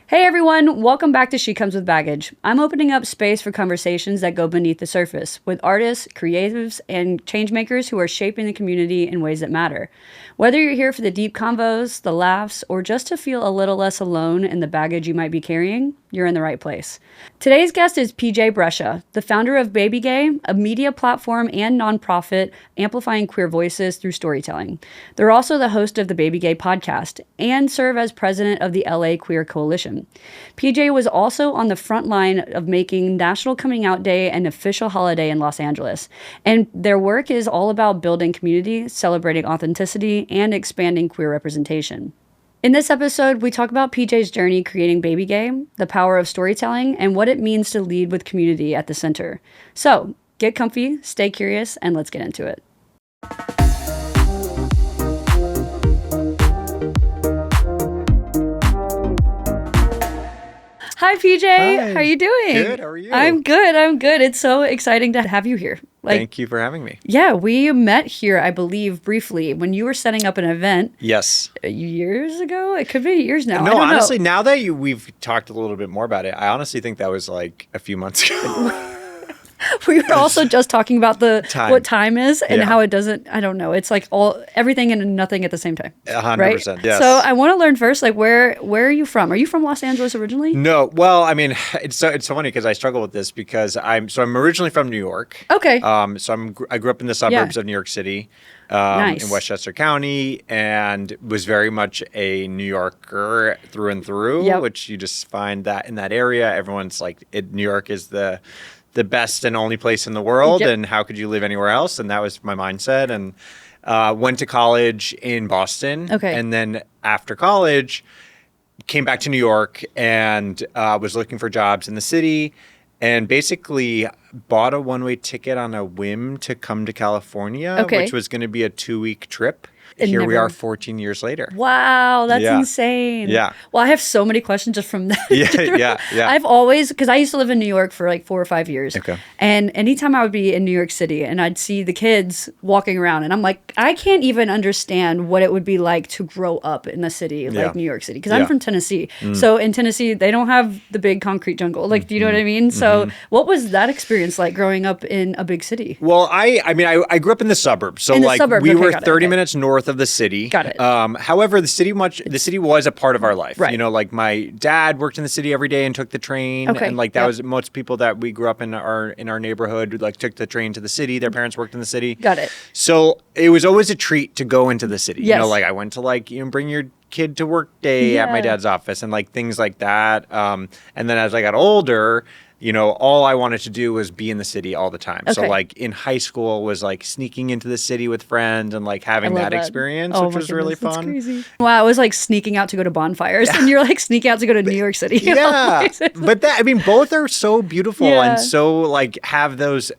Hey everyone, welcome back to She Comes With Baggage. I'm opening up space for conversations that go beneath the surface with artists, creatives, and changemakers who are shaping the community in ways that matter. Whether you're here for the deep convos, the laughs, or just to feel a little less alone in the baggage you might be carrying, you're in the right place. Today's guest is Brescia, the founder of BabyGay, a media platform and nonprofit amplifying queer voices through storytelling. They're also the host of the BabyGay Podcast and serve as president of the LA Queer Coalition. PJ was also on the front line of making National Coming Out Day an official holiday in Los Angeles. And their work is all about building community, celebrating authenticity, and expanding queer representation. In this episode, we talk about PJ's journey creating BabyGay, the power of storytelling, and what it means to lead with community at the center. So, get comfy, stay curious, and let's get into it. Hi, PJ. Hi. How are you doing? Good. How are you? I'm good. It's so exciting to have you here. Thank you for having me. Yeah, we met here, I believe, briefly when you were setting up an event. Yes. Years ago? It could be years now. No, honestly, know. now that we've talked a little bit more about it, I honestly think that was like a few months ago. We were also just talking about what time is and Yeah. how it doesn't, I don't know. It's like everything and nothing at the same time. 100%, right? yes. So I want to learn first, like where are you from? Are you from Los Angeles originally? No, well, I mean, it's so funny because I struggle with this because I'm originally from New York. Okay. I grew up in the suburbs of New York City. Nice. In Westchester County, and was very much a New Yorker through and through, Yep. which you just find that in that area. Everyone's like, New York is the best and only place in the world, Yep. and how could you live anywhere else? And that was my mindset. And went to college in Boston. Okay. And then after college, came back to New York and was looking for jobs in the city, and basically bought a one-way ticket on a whim to come to California, which was going to be a 2-week trip. Here we are 14 years later. Wow, that's insane. Yeah. Well, I have so many questions just from that. Yeah. I've always, because I used to live in New York for like 4 or 5 years. Okay. And anytime I would be in New York City and I'd see the kids walking around and I'm like, I can't even understand what it would be like to grow up in the city like New York City. Because I'm from Tennessee. So in Tennessee, they don't have the big concrete jungle. Like, do you know what I mean? So what was that experience like growing up in a big city? Well, I grew up in the suburbs. So we were 30 minutes north of the city. Got it. However, the city was a part of our life. Right. You know, like my dad worked in the city every day and took the train. Okay. And like that was most people that we grew up in our neighborhood like took the train to the city. Their parents worked in the city. Got it. So it was always a treat to go into the city. Yes. You know, like I went to bring your kid to work day at my dad's office and like things like that. And then as I got older, you know, all I wanted to do was be in the city all the time. Okay. So like in high school was like sneaking into the city with friends and like having that experience, which was really fun. That's crazy. Wow, it was like sneaking out to go to bonfires and you're like sneaking out to go to New York City. Yeah. But both are so beautiful Yeah. and so like have those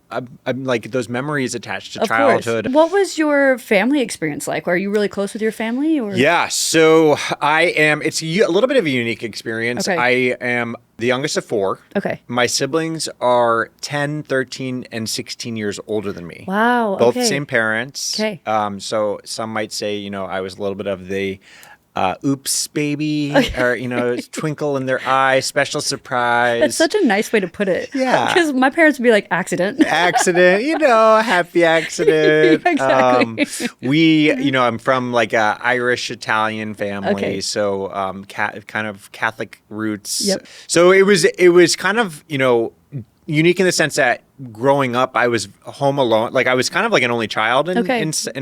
like those memories attached to Of childhood. course. What was your family experience like? Are you really close with your family? Or? Yeah, so it's a little bit of a unique experience. Okay. I am the youngest of 4. Okay. My siblings are 10, 13, and 16 years older than me. Wow. Both okay. same parents. Okay. So some might say, you know, I was a little bit of the oops baby, or, you know, twinkle in their eye, special surprise. That's such a nice way to put it. Yeah. Because my parents would be like, accident. Accident, you know, happy accident. Exactly. I'm from like a Irish Italian family, Okay. so kind of Catholic roots. Yep. So it was kind of, you know, unique in the sense that growing up, I was home alone. Like I was kind of like an only child in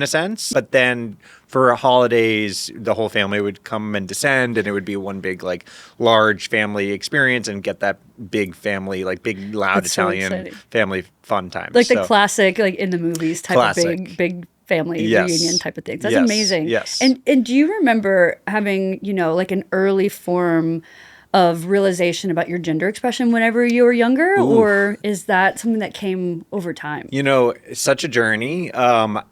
a sense. But then for holidays, the whole family would come and descend, and it would be one big like large family experience, and get that big family, like big loud That's so Italian exciting. family fun times. Like the classic, like in the movies type Classic. of big family Yes. reunion type of things. That's Yes. amazing. Yes. And do you remember having, you know, like an early form of realization about your gender expression whenever you were younger? Ooh. Or is that something that came over time? You know, it's such a journey.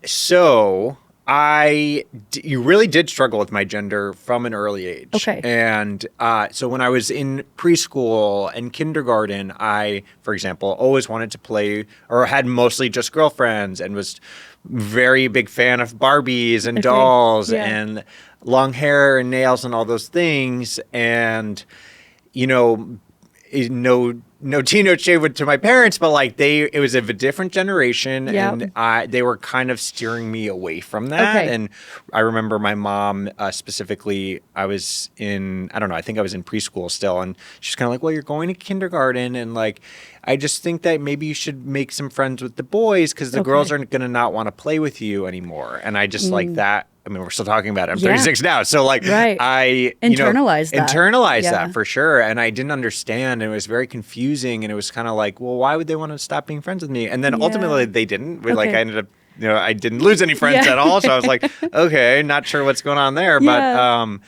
So you really did struggle with my gender from an early age. Okay. And so when I was in preschool and kindergarten, I, for example, always wanted to play or had mostly just girlfriends and was very big fan of Barbies and dolls and long hair and nails and all those things. And no tea, no shade to my parents, but like it was of a different generation, and they were kind of steering me away from that. Okay. And I remember my mom specifically. I was I think I was in preschool still, and she's kind of like, "Well, you're going to kindergarten, and like, I just think that maybe you should make some friends with the boys because the girls aren't going to not want to play with you anymore." And I just like that. I mean, we're still talking about it. I'm 36 now. So like I internalized that for sure. And I didn't understand. And it was very confusing. And it was kind of like, well, why would they want to stop being friends with me? And then ultimately they didn't. Like I ended up, I didn't lose any friends at all. So I was like, okay, not sure what's going on there. But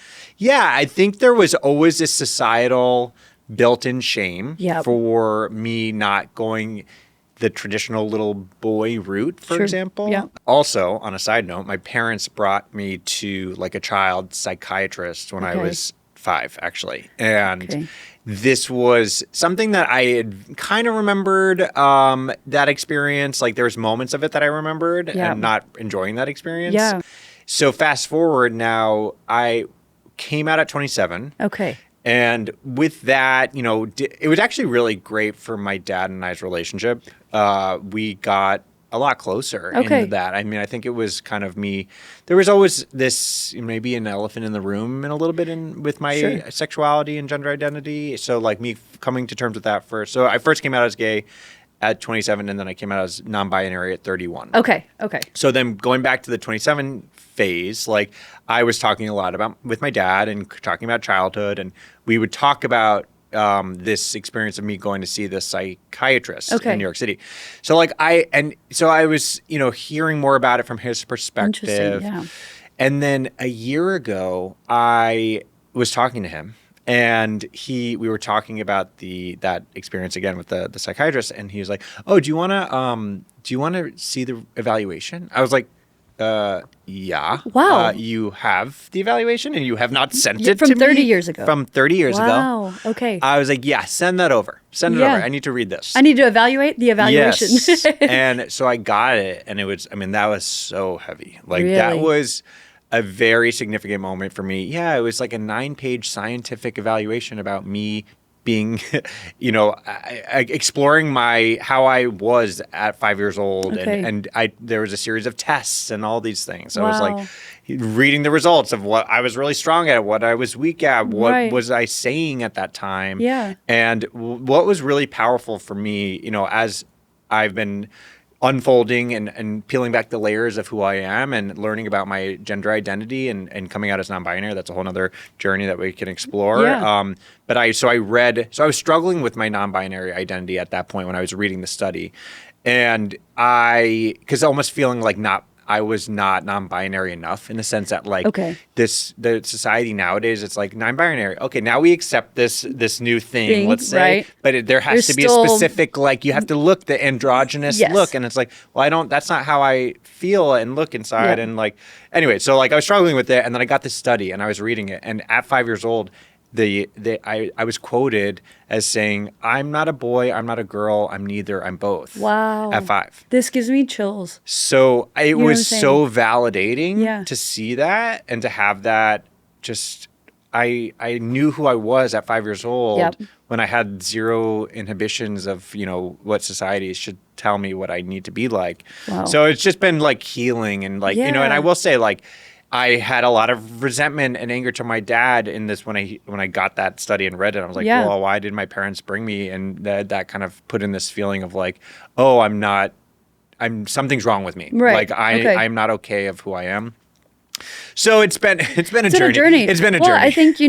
I think there was always this societal built-in shame for me not going the traditional little boy route, for example. Yeah. Also, on a side note, my parents brought me to like a child psychiatrist when I was 5, actually. And this was something that I had kind of remembered, that experience. Like there was moments of it that I remembered and not enjoying that experience. Yeah. So fast forward now, I came out at 27. Okay. And with that, it was actually really great for my dad and I's relationship. We got a lot closer into that. I mean, I think it was kind of me. There was always this maybe an elephant in the room in a little bit with my sexuality and gender identity. So like me coming to terms with that first. So I first came out as gay at 27, and then I came out as non-binary at 31. Okay. So then going back to the 27 phase, like I was talking a lot with my dad and talking about childhood, and we would talk about this experience of me going to see the psychiatrist in New York City. So like I was, hearing more about it from his perspective. Yeah. And then a year ago, I was talking to him. And we were talking about that experience again with the psychiatrist, and he was like, "Oh, do you want to see the evaluation?" I was like, "Yeah." Wow. You have the evaluation, and you have not sent it to me? From 30 years ago. From 30 years ago. Wow. Okay. I was like, "Yeah, send that over. Send it over. I need to read this. I need to evaluate the evaluation." Yes. And so I got it, and that was so heavy. Like that was a very significant moment for me. Yeah, it was like a 9-page scientific evaluation about me being, exploring how I was at 5 years old. And there was a series of tests and all these things. So I was like reading the results of what I was really strong at, what I was weak at, what was I saying at that time. Yeah. And what was really powerful for me, as I've been unfolding and peeling back the layers of who I am and learning about my gender identity and coming out as non-binary. That's a whole other journey that we can explore. Yeah. I was struggling with my non-binary identity at that point when I was reading the study. And because almost feeling like I was not non-binary enough in the sense that the society nowadays, it's like non-binary. Okay, now we accept this new thing, let's say, but there has to be a specific, you have to look the androgynous look. And it's like, well, that's not how I feel and look inside. Yeah. And anyway, so I was struggling with it. And then I got this study and I was reading it. And at 5 years old, I was quoted as saying, "I'm not a boy, I'm not a girl, I'm neither, I'm both." Wow. At 5. This gives me chills. So it was so validating to see that and to have that. Just I knew who I was at 5 years old when I had zero inhibitions of what society should tell me what I need to be like. Wow. So it's just been healing and and I will say I had a lot of resentment and anger to my dad in this when I got that study and read it. I was like, well, why did my parents bring me? And that kind of put in this feeling of something's wrong with me. Right. I'm not okay of who I am. So it's been a journey. It's been a journey. Well, I think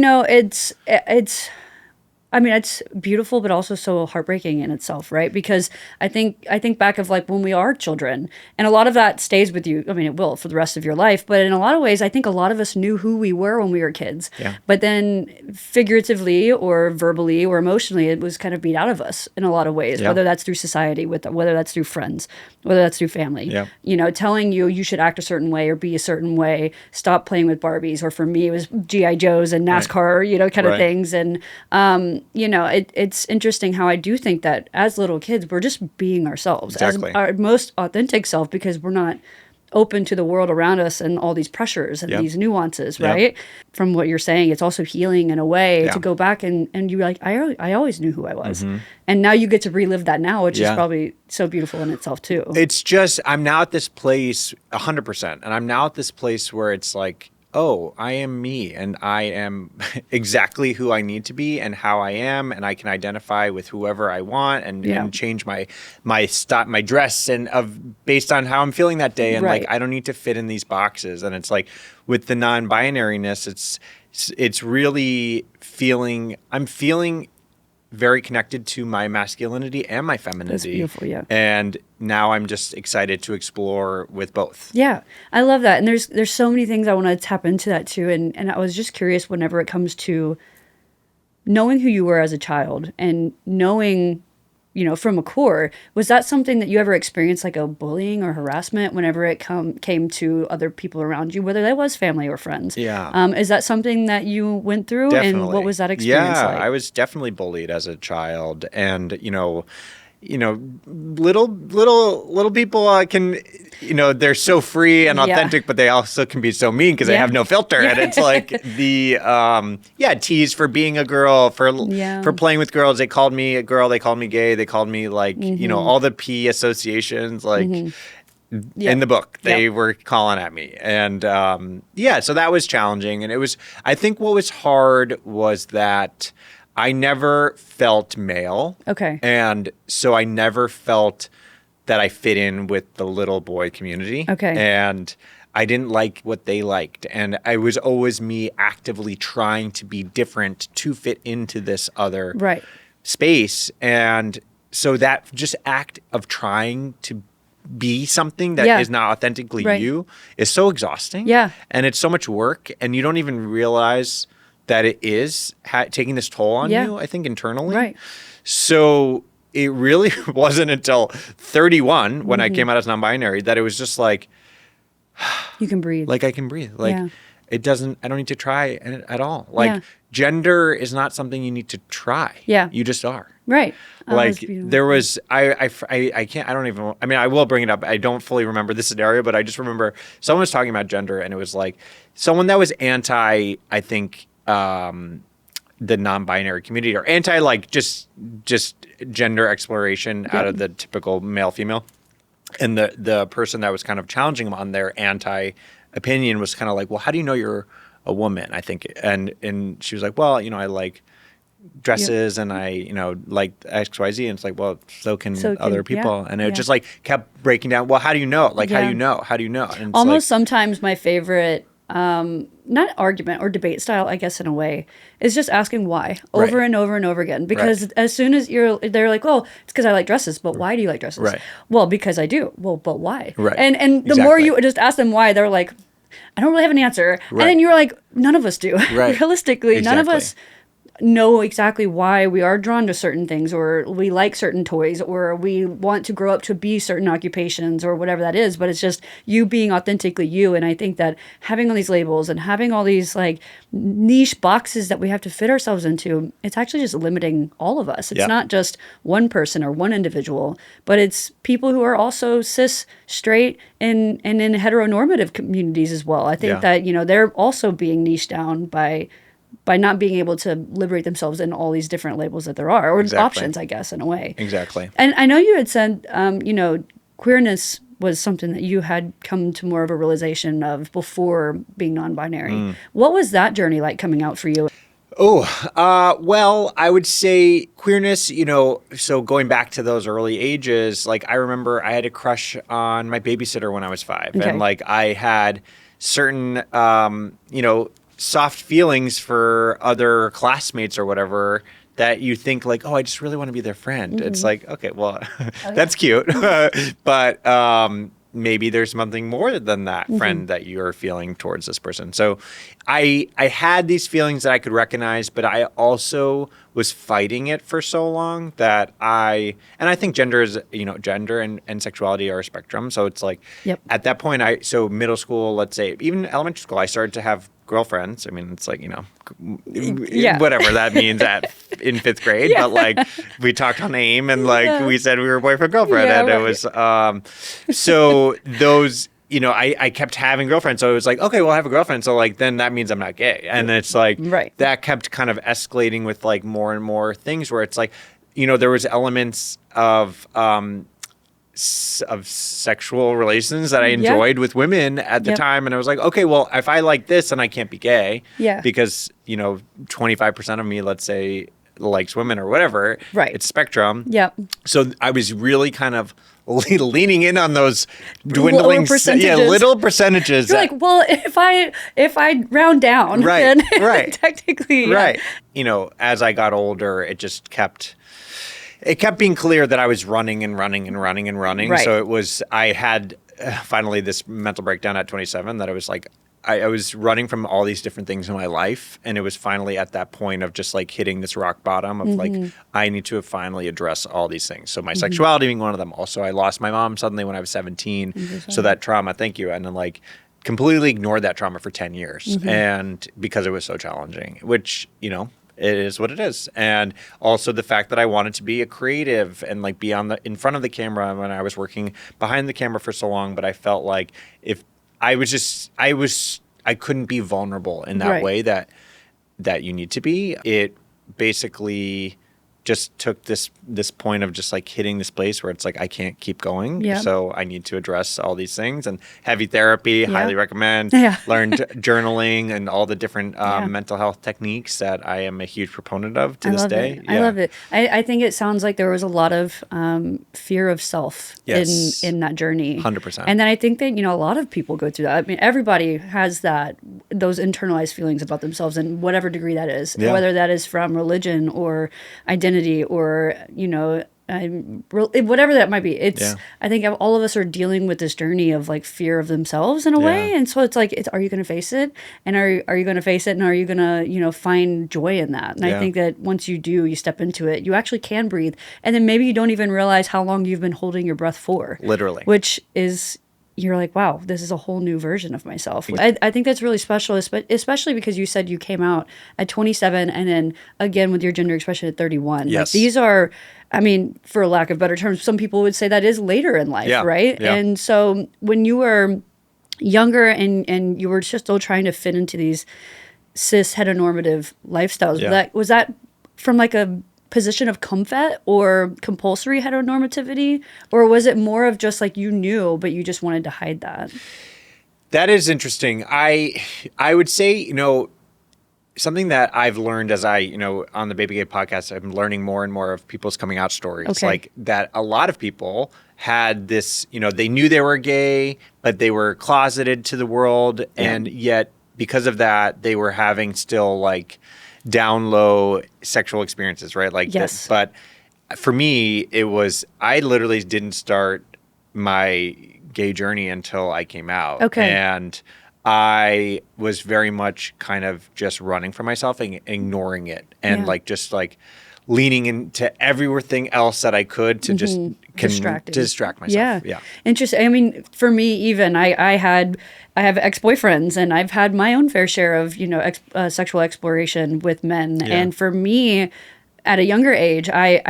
it's beautiful, but also so heartbreaking in itself, right? Because I think back of when we are children, and a lot of that stays with you. I mean, it will for the rest of your life, but in a lot of ways, I think a lot of us knew who we were when we were kids. Yeah. But then figuratively or verbally or emotionally, it was kind of beat out of us in a lot of ways, whether that's through society, whether that's through friends, whether that's through family. Yeah. Telling you should act a certain way or be a certain way, stop playing with Barbies, or for me, it was G.I. Joes and NASCAR, kind of things. And, it's interesting how I do think that as little kids, we're just being ourselves as our most authentic self because we're not open to the world around us and all these pressures and these nuances, right? From what you're saying, it's also healing in a way to go back and you're like, I always knew who I was. And now you get to relive that now, which is probably so beautiful in itself too. It's just, I'm now at this place 100%. And I'm now at this place where it's like, oh, I am me and I am exactly who I need to be and how I am, and I can identify with whoever I want and change my dress and based on how I'm feeling that day, and like I don't need to fit in these boxes. And it's like with the non-binariness, it's really I'm feeling very connected to my masculinity and my femininity. That's beautiful, yeah. And now I'm just excited to explore with both. Yeah, I love that. And there's so many things I want to tap into that too. And I was just curious whenever it comes to knowing who you were as a child and knowing, from a core, was that something that you ever experienced, like a bullying or harassment whenever it came to other people around you, whether that was family or friends? Yeah. Is that something that you went through? Definitely. And what was that experience like? I was definitely bullied as a child. And, little people can, they're so free and authentic, but they also can be so mean because they have no filter. And it's like the, tease for being a girl, for playing with girls. They called me a girl. They called me gay. They called me like, all the P associations, like in the book, they were calling at me. And so that was challenging. And I think what was hard was that I never felt male. Okay. And so I never felt that I fit in with the little boy community. Okay. And I didn't like what they liked. And I was always me actively trying to be different to fit into this other space. And so that just act of trying to be something that is not authentically you is so exhausting. Yeah. And it's so much work. And you don't even realize that it is taking this toll on you, I think, internally. Right. So it really wasn't until 31 when I came out as non-binary that it was just like, you can breathe. Like I can breathe. Like I don't need to try at all. Like gender is not something you need to try. Yeah. You just are. Right. Like there was, I will bring it up. I don't fully remember the scenario, but I just remember someone was talking about gender and it was like someone that was anti, I think, the non-binary community or anti like just gender exploration out of the typical male female, and the person that was kind of challenging them on their anti opinion was kind of like, well, how do you know you're a woman? I think, and she was like, well, I like dresses and I like XYZ, and it's like, well, so can other people, and it just like kept breaking down. Well, how do you know? Like, how do you know? How do you know? And it's almost sometimes my favorite. Not argument or debate style, I guess, in a way, is just asking why over and over and over again. Because as soon as they're like, oh, it's because I like dresses. But why do you like dresses? Right. Well, because I do. Well, but why? Right. And the more you just ask them why, they're like, I don't really have an answer. Right. And then you're like, none of us do. Right. Realistically, none of us know exactly why we are drawn to certain things, or we like certain toys, or we want to grow up to be certain occupations, or whatever that is. But it's just you being authentically you. And I think that having all these labels and having all these like niche boxes that we have to fit ourselves into, it's actually just limiting all of us. It's not just one person or one individual, but it's people who are also cis, straight, and in heteronormative communities as well. I think that, they're also being niched down by not being able to liberate themselves in all these different labels that there are, or options, I guess, in a way. Exactly. And I know you had said, queerness was something that you had come to more of a realization of before being non-binary. What was that journey like coming out for you? Well, I would say queerness, so going back to those early ages, like I remember I had a crush on my babysitter when I was 5. Okay. And like I had certain, soft feelings for other classmates or whatever that you think like, oh, I just really want to be their friend. It's like, okay, well, that's cute. But maybe there's something more than that friend that you're feeling towards this person. So I had these feelings that I could recognize, but I also was fighting it for so long that I think gender is, gender and sexuality are a spectrum. So it's like at that point, so middle school, let's say, even elementary school, I started to have girlfriends. I mean, it's like, whatever that means in 5th grade, but like we talked on AIM and like we said we were boyfriend girlfriend, and it was so you know, I kept having girlfriends. So it was like, okay, well, I have a girlfriend. So like, then that means I'm not gay. And it's like, that kept kind of escalating with like more and more things where it's like, you know, there was elements of sexual relations that I enjoyed with women at the time. And I was like, okay, well, if I like this, then I can't be gay. Yeah. Because, you know, 25% of me, let's say, likes women or whatever. Right. It's spectrum. Yep. So I was really kind of leaning in on those dwindling little percentages. You're like, well, if I round down, then technically, you know, as I got older, it kept being clear that I was running. Right. So I had finally this mental breakdown at 27 that I was like, I was running from all these different things in my life. And it was finally at that point of just like hitting this rock bottom of like, I need to finally address all these things. So my sexuality being one of them. Also, I lost my mom suddenly when I was 17. So that trauma, thank you. And then like completely ignored that trauma for 10 years. And because it was so challenging, which, you know, it is what it is. And also the fact that I wanted to be a creative and like be in front of the camera when I was working behind the camera for so long. But I felt like if I couldn't be vulnerable in that way that you need to be. It basically just took this point of just like hitting this place where it's like I can't keep going. Yeah. So I need to address all these things. And heavy therapy, highly recommend. Yeah. Learned journaling and all the different mental health techniques that I am a huge proponent of to this day. I love it. I think it sounds like there was a lot of fear of self in that journey. 100%. And then I think that, you know, a lot of people go through that. I mean, everybody has those internalized feelings about themselves in whatever degree that is, whether that is from religion or identity or, you know, whatever that might be. I think all of us are dealing with this journey of like fear of themselves in a way. And so it's like, are you going to face it? And are you going to face it? And are you going to, you know, find joy in that? And I think that once you step into it, you actually can breathe. And then maybe you don't even realize how long you've been holding your breath for. Literally. Which is, you're like, wow, this is a whole new version of myself. I think that's really special, especially because you said you came out at 27 and then again with your gender expression at 31. Yes. Like, these are, I mean, for lack of better terms, some people would say that is later in life, right? Yeah. And so when you were younger and you were just still trying to fit into these cis heteronormative lifestyles, was that from like a position of comfort or compulsory heteronormativity, or was it more of just like you knew but you just wanted to hide that? That is interesting. I would say, you know, something that I've learned as I, you know, on the BabyGay podcast, I'm learning more and more of people's coming out stories. Like that a lot of people had this, you know, they knew they were gay, but they were closeted to the world. And yet because of that, they were having still like down low sexual experiences, right? Like, but for me, it was, I literally didn't start my gay journey until I came out. Okay. And I was very much kind of just running from myself and ignoring it and like, just like leaning into everything else that I could to just distract myself. Yeah. Interesting. I mean, for me, even I have ex-boyfriends and I've had my own fair share of, you know, sexual exploration with men. Yeah. And for me, at a younger age, I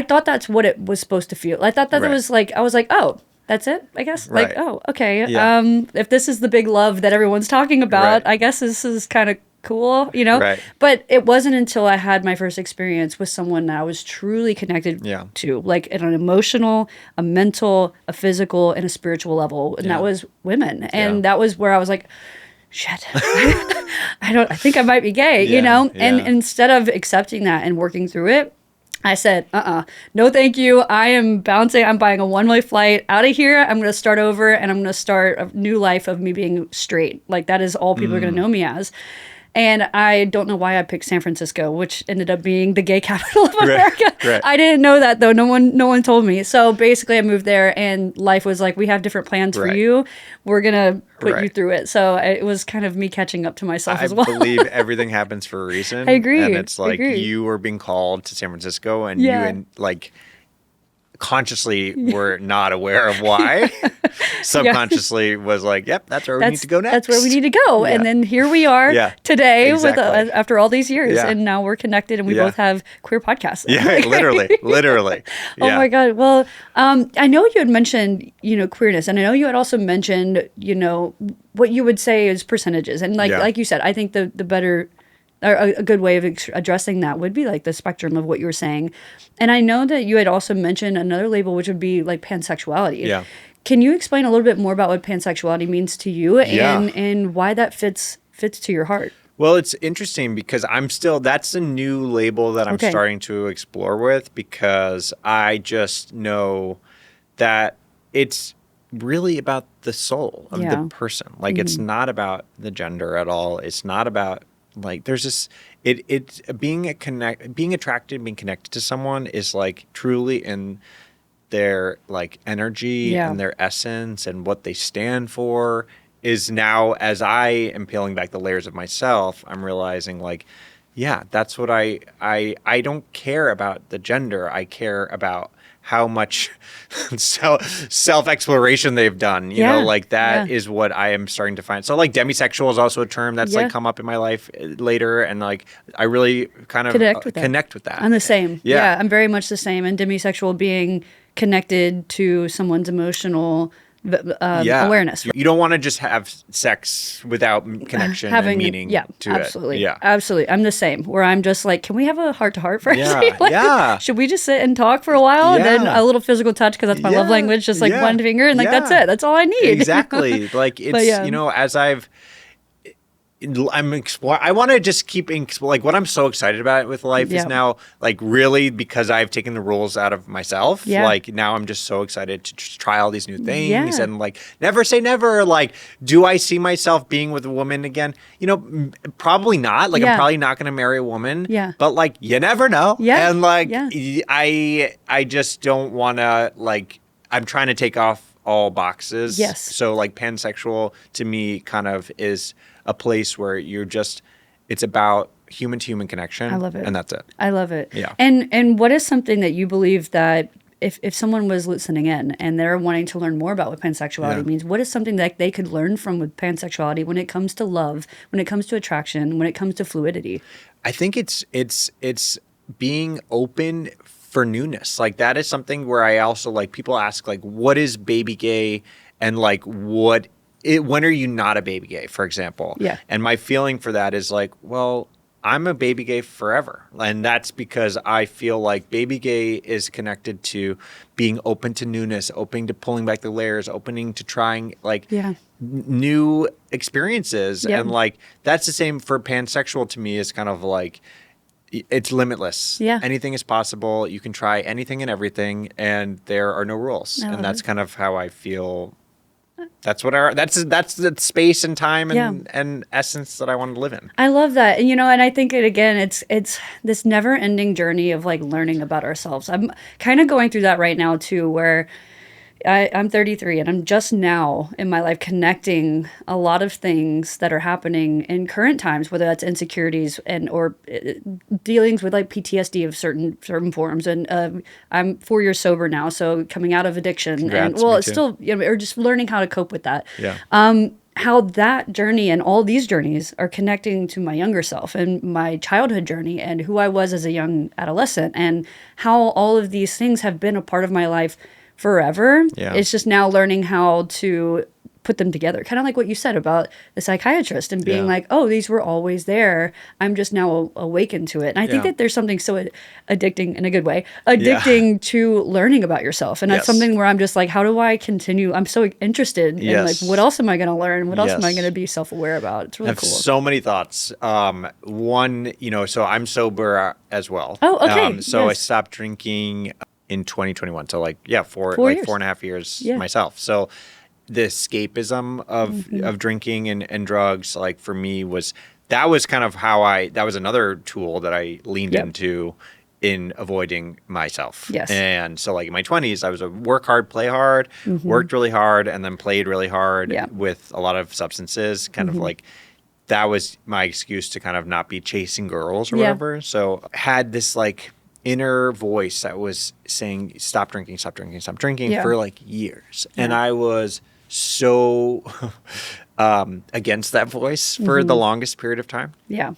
thought that's what it was supposed to feel. I thought that it was like, I was like, oh, that's it, I guess. Right. Like, oh, okay. Yeah. If this is the big love that everyone's talking about, I guess this is kind of cool, you know? Right. But it wasn't until I had my first experience with someone that I was truly connected to, like at an emotional, a mental, a physical, and a spiritual level. And that was women. And that was where I was like, shit, I think I might be gay, you know? And instead of accepting that and working through it, I said, no, thank you. I am bouncing. I'm buying a one-way flight out of here. I'm going to start over and I'm going to start a new life of me being straight. Like that is all people are going to know me as. And I don't know why I picked San Francisco, which ended up being the gay capital of America. Right. I didn't know that though. No one told me. So basically I moved there and life was like, we have different plans for you. We're going to put you through it. So it was kind of me catching up to myself as well. I believe everything happens for a reason. I agree. And it's like you were being called to San Francisco and you and like consciously were not aware of why. Subconsciously was like, yep, that's where we need to go next. That's where we need to go. And then here we are today exactly. with after all these years. And now we're connected and we both have queer podcasts. Yeah, literally. Oh my God. Well, I know you had mentioned, queerness, and I know you had also mentioned, what you would say is percentages. And like you said, I think the better, or a good way of addressing that would be like the spectrum of what you were saying. And I know that you had also mentioned another label, which would be like pansexuality. Yeah. Can you explain a little bit more about what pansexuality means to you and why that fits to your heart? Well, it's interesting because that's a new label that I'm starting to explore with, because I just know that it's really about the soul of the person. Like it's not about the gender at all. It's not about like there's this it's being attracted, being connected to someone is like truly in their like energy and their essence and what they stand for is now, as I am peeling back the layers of myself, I'm realizing like, yeah, that's what I don't care about the gender. I care about how much self-exploration they've done, you know, like that is what I am starting to find. So like demisexual is also a term that's like come up in my life later. And like, I really kind of connect with that. I'm the same. Yeah. I'm very much the same. And demisexual being connected to someone's emotional awareness. You don't want to just have sex without connection and meaning to absolutely. it. Yeah, absolutely. I'm the same, where I'm just like, can we have a heart-to-heart first? Should we just sit and talk for a while? And then a little physical touch, because that's my love language, just like one finger, and like that's it. That's all I need. Exactly. Like it's, you know, as I'm exploring. I want to just keep like what I'm so excited about with life is now like really because I've taken the rules out of myself. Like now I'm just so excited to try all these new things and like never say never. Like, do I see myself being with a woman again? You know, probably not. Like I'm probably not going to marry a woman. But like you never know. And like I just don't want to like. I'm trying to take off all boxes. So like pansexual to me kind of is a place where it's about human to human connection. I love it. And that's it. I love it. Yeah. And what is something that you believe that if someone was listening in and they're wanting to learn more about what pansexuality means, what is something that they could learn from with pansexuality when it comes to love, when it comes to attraction, when it comes to fluidity? I think it's being open for newness. Like that is something where I also like people ask like, what is baby gay? And like when are you not a baby gay, for example? And my feeling for that is like, well, I'm a baby gay forever. And that's because I feel like baby gay is connected to being open to newness, open to pulling back the layers, opening to trying like new experiences. And like, that's the same for pansexual to me is kind of like, it's limitless. Anything is possible. You can try anything and everything and there are no rules. And that's kind of how I feel. That's the space and time and essence that I want to live in. I love that. And, you know, and I think it's this never ending journey of like learning about ourselves. I'm kind of going through that right now too, where I'm 33 and I'm just now in my life connecting a lot of things that are happening in current times, whether that's insecurities or dealings with like PTSD of certain forms. And I'm 4 years sober now, so coming out of addiction. Congrats, and it's still, you know, or just learning how to cope with that. How that journey and all these journeys are connecting to my younger self and my childhood journey and who I was as a young adolescent and how all of these things have been a part of my life forever. It's just now learning how to put them together. Kind of like what you said about the psychiatrist and being like, oh, these were always there. I'm just now awakened to it. And I think that there's something so addicting in a good way, to learning about yourself. And that's something where I'm just like, how do I continue? I'm so interested in like, what else am I going to learn? What else am I going to be self-aware about? It's really cool. So many thoughts. One, you know, so I'm sober as well. Oh, okay. I stopped drinking in 2021. So like, 4.5 years myself. So the escapism of drinking and drugs, like for me that was kind of how that was another tool that I leaned into in avoiding myself. And so like in my 20s, I was a work hard, play hard, worked really hard, and then played really hard with a lot of substances, kind of like that was my excuse to kind of not be chasing girls or whatever. So had this like inner voice that was saying, stop drinking for like years. Yeah. And I was so against that voice for the longest period of time. Yeah.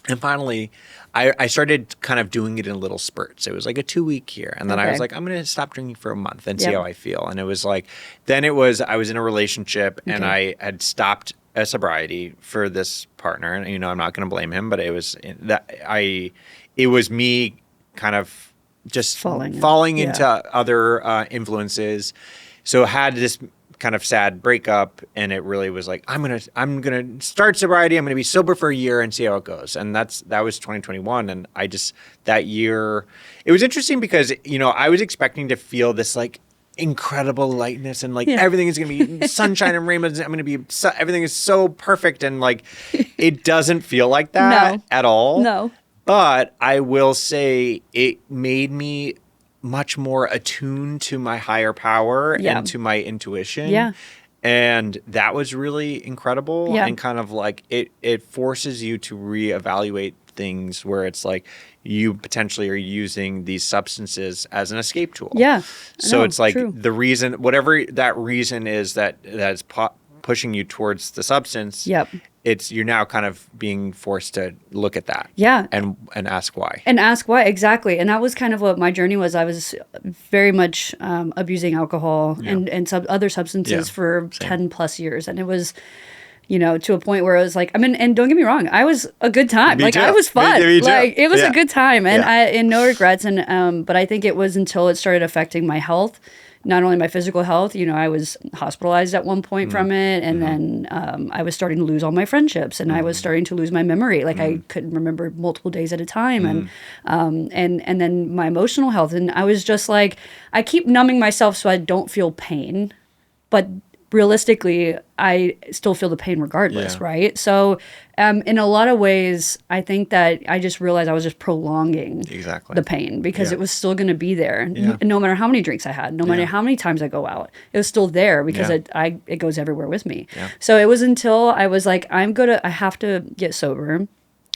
And finally, I started kind of doing it in little spurts. It was like a 2-week here. And then I was like, I'm going to stop drinking for a month and see how I feel. And it was like, I was in a relationship and I had stopped a sobriety for this partner. And, you know, I'm not going to blame him, but it was me kind of just falling into other influences. So I had this kind of sad breakup, and it really was like, I'm gonna start sobriety. I'm gonna be sober for a year and see how it goes. And that was 2021. And that year, it was interesting because, you know, I was expecting to feel this like incredible lightness and like everything is gonna be sunshine and rainbows. Everything is so perfect, and like it doesn't feel like that at all. No. But I will say it made me much more attuned to my higher power and to my intuition. Yeah. And that was really incredible. Yeah. And kind of like it forces you to reevaluate things where it's like you potentially are using these substances as an escape tool. Yeah. So it's like the reason, whatever that reason is that's pushing you towards the substance. Yep. You're now kind of being forced to look at that. Yeah. And ask why. And ask why, exactly. And that was kind of what my journey was. I was very much abusing alcohol and other substances for 10 plus years. And it was, you know, to a point where I was like, I mean, and don't get me wrong, I was a good time. Me too. I was fun. Me too. Like it was a good time. And and no regrets. And but I think it was until it started affecting my health. Not only my physical health, you know, I was hospitalized at one point from it. And then I was starting to lose all my friendships, and I was starting to lose my memory. Like I couldn't remember multiple days at a time. And then my emotional health. And I was just like, I keep numbing myself so I don't feel pain. But realistically, I still feel the pain regardless, right? So in a lot of ways, I think that I just realized I was just prolonging the pain because it was still going to be there. No matter how many drinks I had, no matter how many times I go out, it was still there because it goes everywhere with me. So it was until I was like, I have to get sober,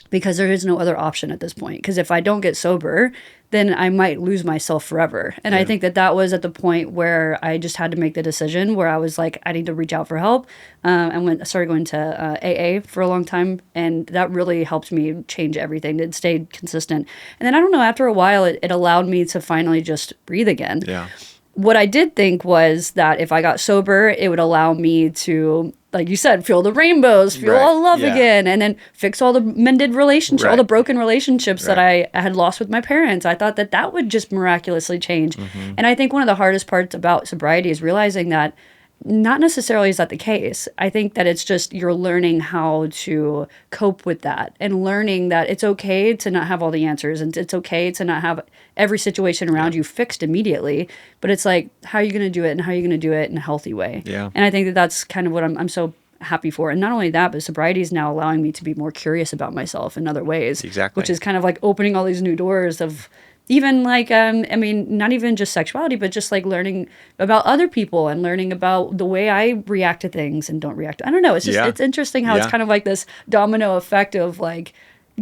because there is no other option at this point. Because if I don't get sober, then I might lose myself forever. And I think that was at the point where I just had to make the decision where I was like, I need to reach out for help. I started going to AA for a long time, and that really helped me change everything. It stayed consistent. And then I don't know, after a while, it allowed me to finally just breathe again. Yeah. What I did think was that if I got sober, it would allow me to, like you said, feel the rainbows, feel all love again, and then fix all the mended relationships, all the broken relationships that I had lost with my parents. I thought that would just miraculously change. And I think one of the hardest parts about sobriety is realizing that not necessarily is that the case. I think that it's just you're learning how to cope with that and learning that it's okay to not have all the answers, and it's okay to not have every situation around you fixed immediately. But it's like, how are you going to do it, and how are you going to do it in a healthy way? Yeah. And I think that that's kind of what I'm so happy for. And not only that, but sobriety is now allowing me to be more curious about myself in other ways. Exactly. Which is kind of like opening all these new doors of even like, I mean, not even just sexuality, but just like learning about other people and learning about the way I react to things and don't react. I don't know. It's just, it's interesting how it's kind of like this domino effect of like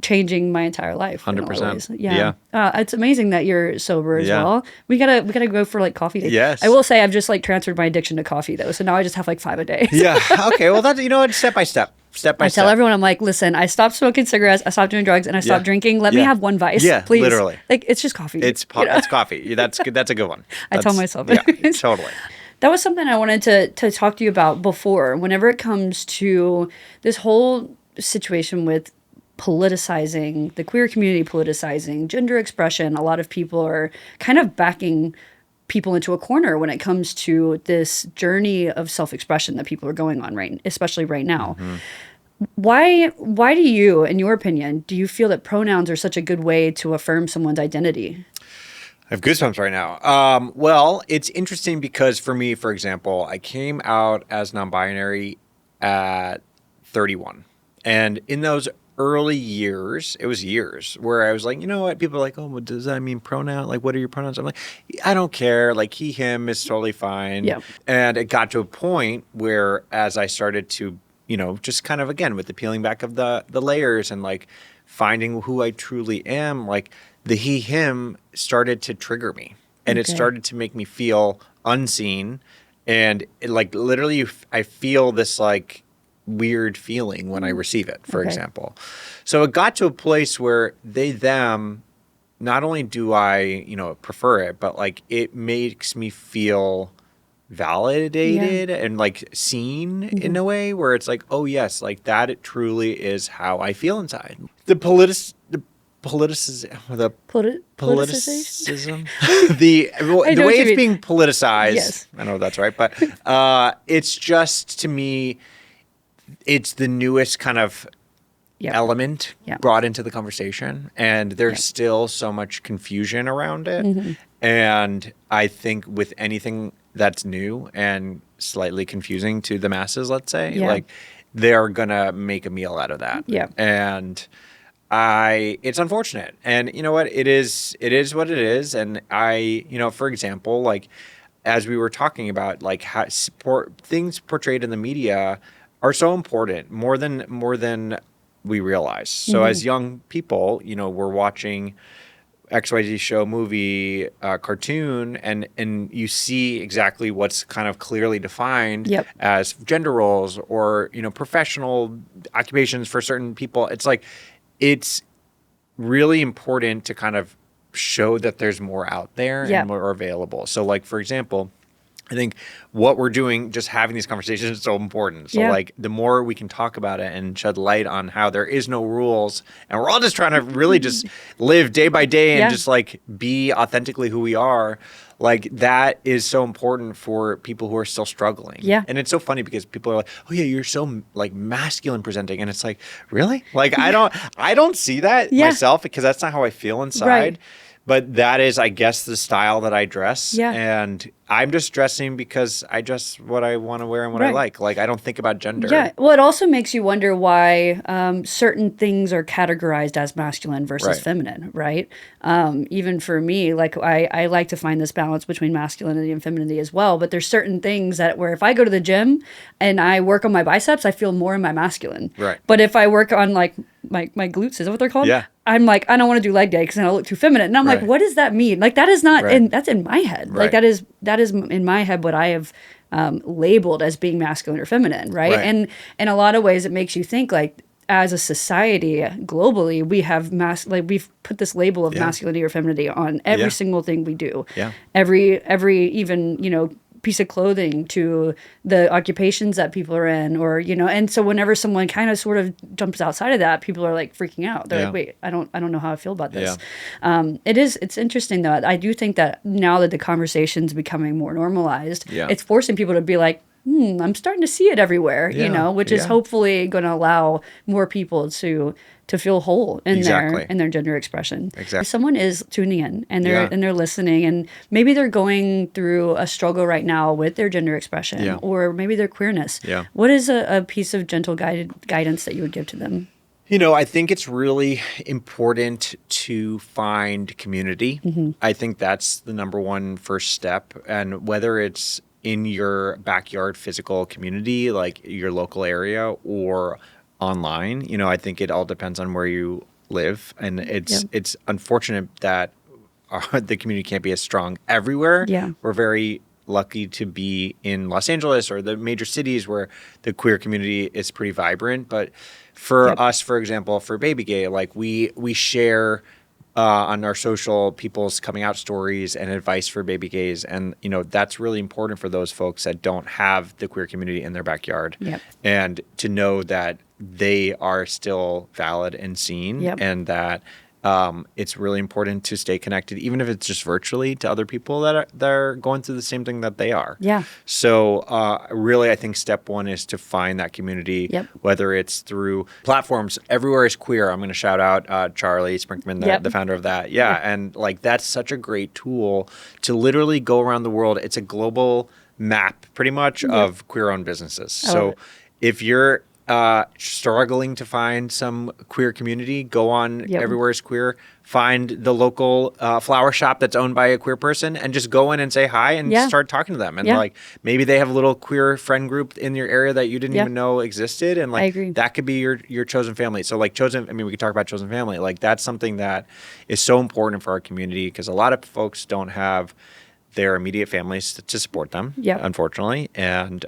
changing my entire life. 100%. Yeah. It's amazing that you're sober as well. We gotta go for like coffee dates. Yes. I will say I've just like transferred my addiction to coffee though. So now I just have like 5 a day. Yeah. Okay. Well, that's, you know what, step by step. I tell everyone, I'm like, listen, I stopped smoking cigarettes, I stopped doing drugs, and I stopped drinking. Let me have one vice, please. Literally. Like, it's just coffee. It's coffee. That's good. That's a good one. I tell myself. Yeah, totally. That was something I wanted to talk to you about before. Whenever it comes to this whole situation with politicizing, the queer community politicizing, gender expression, a lot of people are kind of backing people into a corner when it comes to this journey of self-expression that people are going on especially right now. Why do you, in your opinion, do you feel that pronouns are such a good way to affirm someone's identity? I have goosebumps right now. Well, it's interesting because for me, for example, I came out as non-binary at 31. And in those early years, it was years where I was like, you know what? People are like, oh, well, does that mean pronoun? Like, what are your pronouns? I'm like, I don't care. Like, he, him is totally fine. Yep. And it got to a point where as I started to, you know, just kind of, again, with the peeling back of the layers and like finding who I truly am, like the he, him started to trigger me. And it started to make me feel unseen. And like literally I feel this like weird feeling when I receive it, for example. So it got to a place where they, them, not only do I, prefer it, but like it makes me feel validated and like seen in a way where it's like, oh yes, like that it truly is how I feel inside. The politicism, the way it's being politicized. I know that's right, but it's just, to me, it's the newest kind of element brought into the conversation, and there's still so much confusion around it. And I think with anything that's new and slightly confusing to the masses, let's say, like they're gonna make a meal out of that. And it's unfortunate. And you know what? It is what it is. And for example, like as we were talking about, like how things portrayed in the media are so important, more than we realize. So as young people, we're watching XYZ show, movie, cartoon, and you see exactly what's kind of clearly defined as gender roles or, professional occupations for certain people. It's like, it's really important to kind of show that there's more out there and more available. So like, for example, I think what we're doing, just having these conversations is so important. So like the more we can talk about it and shed light on how there is no rules and we're all just trying to really just live day by day and just like be authentically who we are, like that is so important for people who are still struggling. And it's so funny because people are like, oh yeah, you're so like masculine presenting. And it's like, really? Like I don't see that myself because that's not how I feel inside. But that is, I guess, the style that I dress. And I'm just dressing because I dress what I want to wear and what I like. Like, I don't think about gender. Well, it also makes you wonder why certain things are categorized as masculine versus feminine, right? Even for me, like, I like to find this balance between masculinity and femininity as well. But there's certain things where if I go to the gym and I work on my biceps, I feel more in my masculine. But if I work on, like, my glutes, is that what they're called? I'm like, I don't want to do leg day because then I'll look too feminine. And I'm like, what does that mean? Like, that is not, that's in my head. Like, that is in my head what I have labeled as being masculine or feminine, right? And in a lot of ways, it makes you think, like, as a society globally, we have we've put this label of masculinity or femininity on every single thing we do. Every even, piece of clothing to the occupations that people are in, or and so whenever someone kind of sort of jumps outside of that, people are like freaking out. They're like, wait, I don't know how I feel about this. It's interesting though. I do think that now that the conversation's becoming more normalized, it's forcing people to be like, I'm starting to see it everywhere, which is hopefully going to allow more people to feel whole in their gender expression. If someone is tuning in and they're listening, and maybe they're going through a struggle right now with their gender expression, or maybe their queerness, what is a piece of gentle guidance that you would give to them? I think it's really important to find community. I think that's the number one first step. And whether it's in your backyard physical community, like your local area, or online, I think it all depends on where you live. And it's unfortunate that the community can't be as strong everywhere. We're very lucky to be in Los Angeles or the major cities where the queer community is pretty vibrant. But for us, for example, for BabyGay, like we share on our social people's coming out stories and advice for baby gays. And, that's really important for those folks that don't have the queer community in their backyard. And to know that they are still valid and seen, and that it's really important to stay connected, even if it's just virtually, to other people that are going through the same thing that they are. So really, I think step one is to find that community, whether it's through platforms. Everywhere is Queer. I'm going to shout out Charlie Sprinkman, the founder of that. And like that's such a great tool to literally go around the world. It's a global map, pretty much, of queer-owned businesses. So if you're struggling to find some queer community, go on Everywhere is Queer, find the local flower shop that's owned by a queer person, and just go in and say hi and start talking to them. And like maybe they have a little queer friend group in your area that you didn't even know existed. And like that could be your chosen family. So like we could talk about chosen family. Like that's something that is so important for our community because a lot of folks don't have their immediate families to support them, unfortunately. And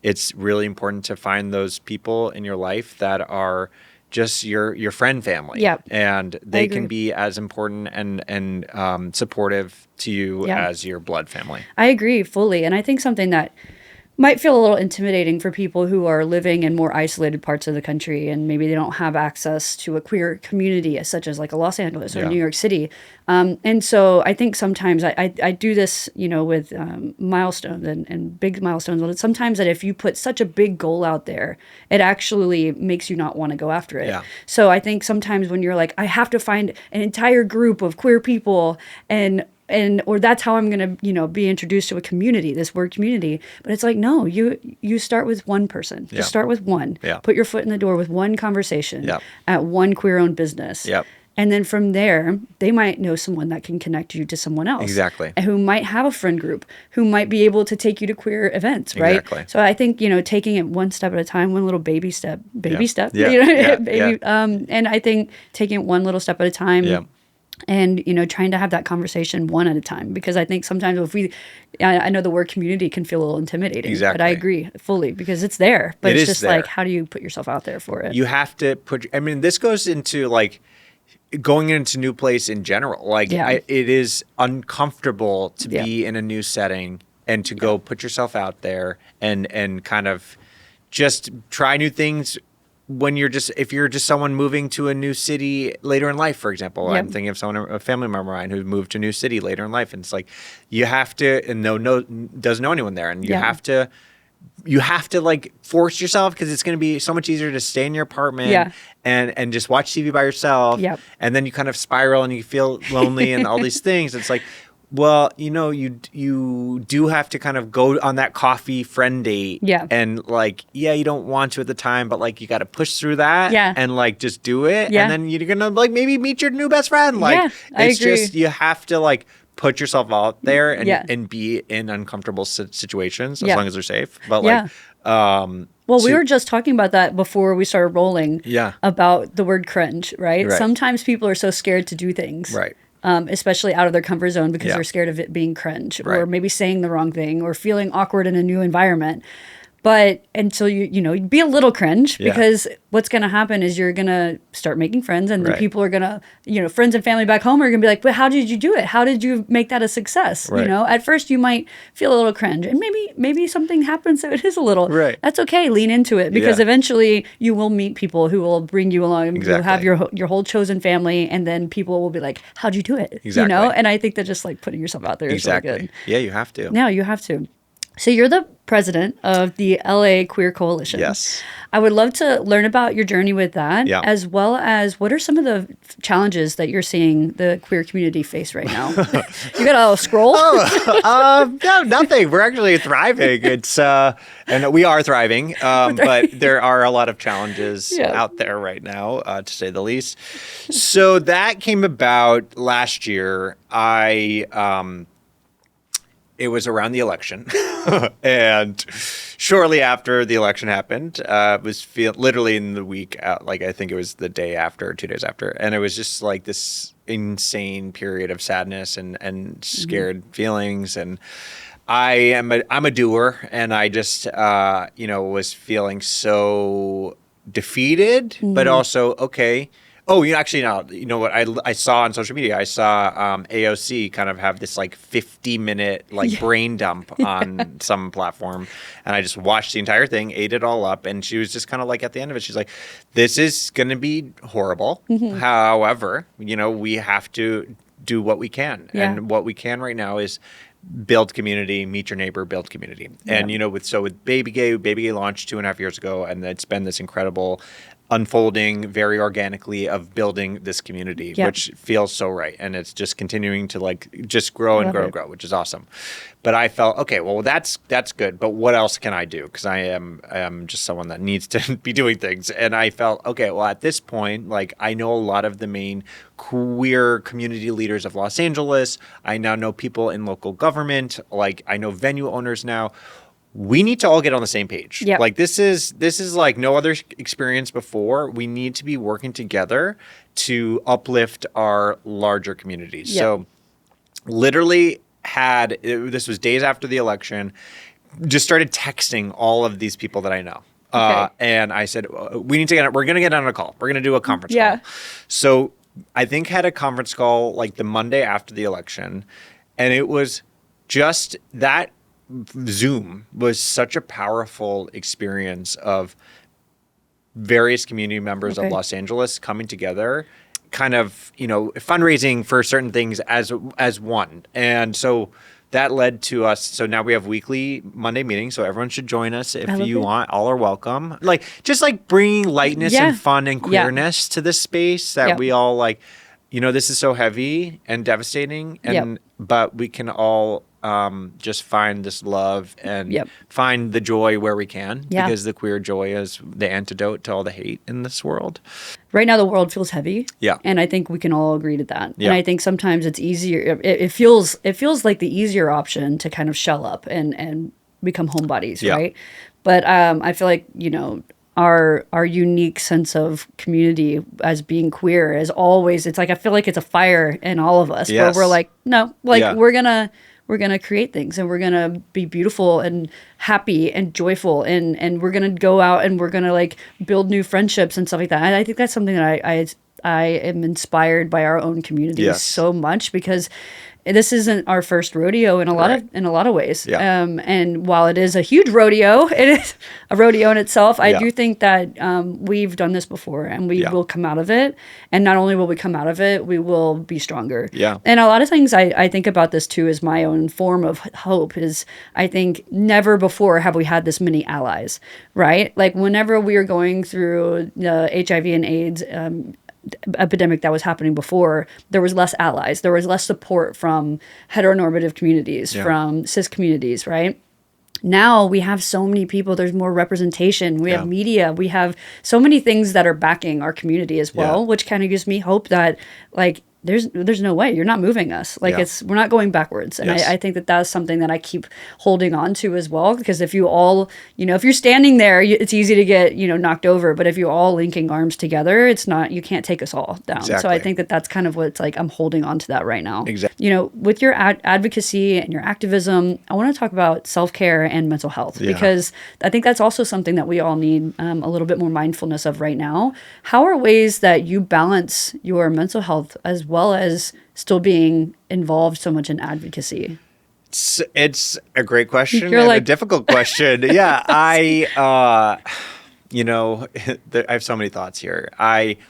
it's really important to find those people in your life that are just your friend family. And they can be as important and supportive to you as your blood family. I agree fully. And I think something that might feel a little intimidating for people who are living in more isolated parts of the country and maybe they don't have access to a queer community such as like a Los Angeles or New York City. And so I think sometimes I do this, with milestones and big milestones. Sometimes that if you put such a big goal out there, it actually makes you not want to go after it. So I think sometimes when you're like, I have to find an entire group of queer people or that's how I'm going to, be introduced to a community, this word community. But it's like, no, you start with one person. Just start with one. Put your foot in the door with one conversation at one queer-owned business. And then from there, they might know someone that can connect you to someone else. Exactly. Who might have a friend group, who might be able to take you to queer events, right? Exactly. So I think, taking it one step at a time, one little baby step. And I think taking it one little step at a time. And, trying to have that conversation one at a time. Because I think sometimes I know the word community can feel a little intimidating. Exactly. But I agree fully because it's there. But it's just there. Like, how do you put yourself out there for it? You have to this goes into like going into a new place in general. Like it is uncomfortable to be in a new setting and to go put yourself out there and kind of just try new things. If you're just someone moving to a new city later in life, for example, I'm thinking of a family member of mine who moved to a new city later in life. And it's like, you have to, and doesn't know anyone there. And you have to like force yourself because it's going to be so much easier to stay in your apartment and just watch TV by yourself. And then you kind of spiral and you feel lonely and all these things. It's like, well, you do have to kind of go on that coffee friend date. And like, you don't want to at the time, but like you got to push through that and like just do it. And then you're going to like maybe meet your new best friend. Like it's just, you have to like put yourself out there and be in uncomfortable situations as long as they're safe. But like, we were just talking about that before we started rolling about the word cringe, right? Sometimes people are so scared to do things. Right. Especially out of their comfort zone because they're scared of it being cringe or maybe saying the wrong thing or feeling awkward in a new environment. But until you be a little cringe because what's going to happen is you're going to start making friends and then people are going to, friends and family back home are going to be like, but how did you do it? How did you make that a success? At first you might feel a little cringe and maybe something happens so it is a little, that's okay. Lean into it because eventually you will meet people who will bring you along. You'll have your whole chosen family and then people will be like, how'd you do it? Exactly. And I think that just like putting yourself out there is really good. Yeah, you have to. Yeah, you have to. So you're the president of the LA Queer Coalition. Yes. I would love to learn about your journey with that, as well as what are some of the challenges that you're seeing the queer community face right now? You got a scroll? No, nothing. We're actually thriving. It's and we are thriving, but there are a lot of challenges out there right now, to say the least. So that came about last year. It was around the election, and shortly after the election happened, was literally in the week, like I think it was the day after, 2 days after, and it was just like this insane period of sadness and scared feelings, and I'm a doer, and I just was feeling so defeated, but also okay. Oh, actually, no. You know what? I saw on social media, I saw AOC kind of have this like 50-minute like brain dump on some platform. And I just watched the entire thing, ate it all up. And she was just kind of like at the end of it, she's like, this is going to be horrible. However, we have to do what we can. And what we can right now is build community, meet your neighbor, build community. And, with BabyGay launched 2.5 years ago, and it's been this incredible unfolding very organically of building this community, which feels so right. And it's just continuing to like just grow and grow and grow, which is awesome. But I felt, okay, well, that's good. But what else can I do? Because I am just someone that needs to be doing things. And I felt, okay, well, at this point, like I know a lot of the main queer community leaders of Los Angeles. I now know people in local government. Like I know venue owners now. We need to all get on the same page. Yep. Like this is like no other experience before. We need to be working together to uplift our larger communities. Yep. So literally this was days after the election, just started texting all of these people that I know. Okay. And I said, we're going to get on a call. We're going to do a conference call. So I think had a conference call like the Monday after the election. And it was just that Zoom was such a powerful experience of various community members of Los Angeles coming together, kind of, fundraising for certain things as one. And so that led to us. So now we have weekly Monday meetings. So everyone should join us if you want. All are welcome. Like just like bringing lightness and fun and queerness to this space that we all like. This is so heavy and devastating, but we can all just find this love and find the joy where we can, because the queer joy is the antidote to all the hate in this world. Right now, the world feels heavy. Yeah. And I think we can all agree to that. Yeah. And I think sometimes it's easier. It feels like the easier option to kind of shell up and become homebodies, right? But I feel like, our unique sense of community as being queer is always, it's like I feel like it's a fire in all of us where we're like, no, like we're gonna create things and we're gonna be beautiful and happy and joyful and we're gonna go out and we're gonna like build new friendships and stuff like that. And I think that's something that I am inspired by our own community so much, because this isn't our first rodeo in a lot of ways. Yeah. And while it is a huge rodeo, it is a rodeo in itself. I do think that we've done this before and we will come out of it. And not only will we come out of it, we will be stronger. Yeah. And a lot of things I think about this too as my own form of hope is I think never before have we had this many allies, right? Like whenever we are going through the HIV and AIDS epidemic that was happening before, there was less allies. There was less support from heteronormative communities, from cis communities, right? Now we have so many people. There's more representation. We have media. We have so many things that are backing our community as well, which kind of gives me hope that like there's no way you're not moving us. Like we're not going backwards. And I think that that's something that I keep holding on to as well, because if you all, if you're standing there, it's easy to get, knocked over. But if you're all linking arms together, it's not, you can't take us all down. Exactly. So I think that that's kind of what it's like. I'm holding on to that right now. Exactly. With your advocacy and your activism, I want to talk about self-care and mental health, because I think that's also something that we all need a little bit more mindfulness of right now. How are ways that you balance your mental health as well as still being involved so much in advocacy? It's a great question and a difficult question. I have so many thoughts here.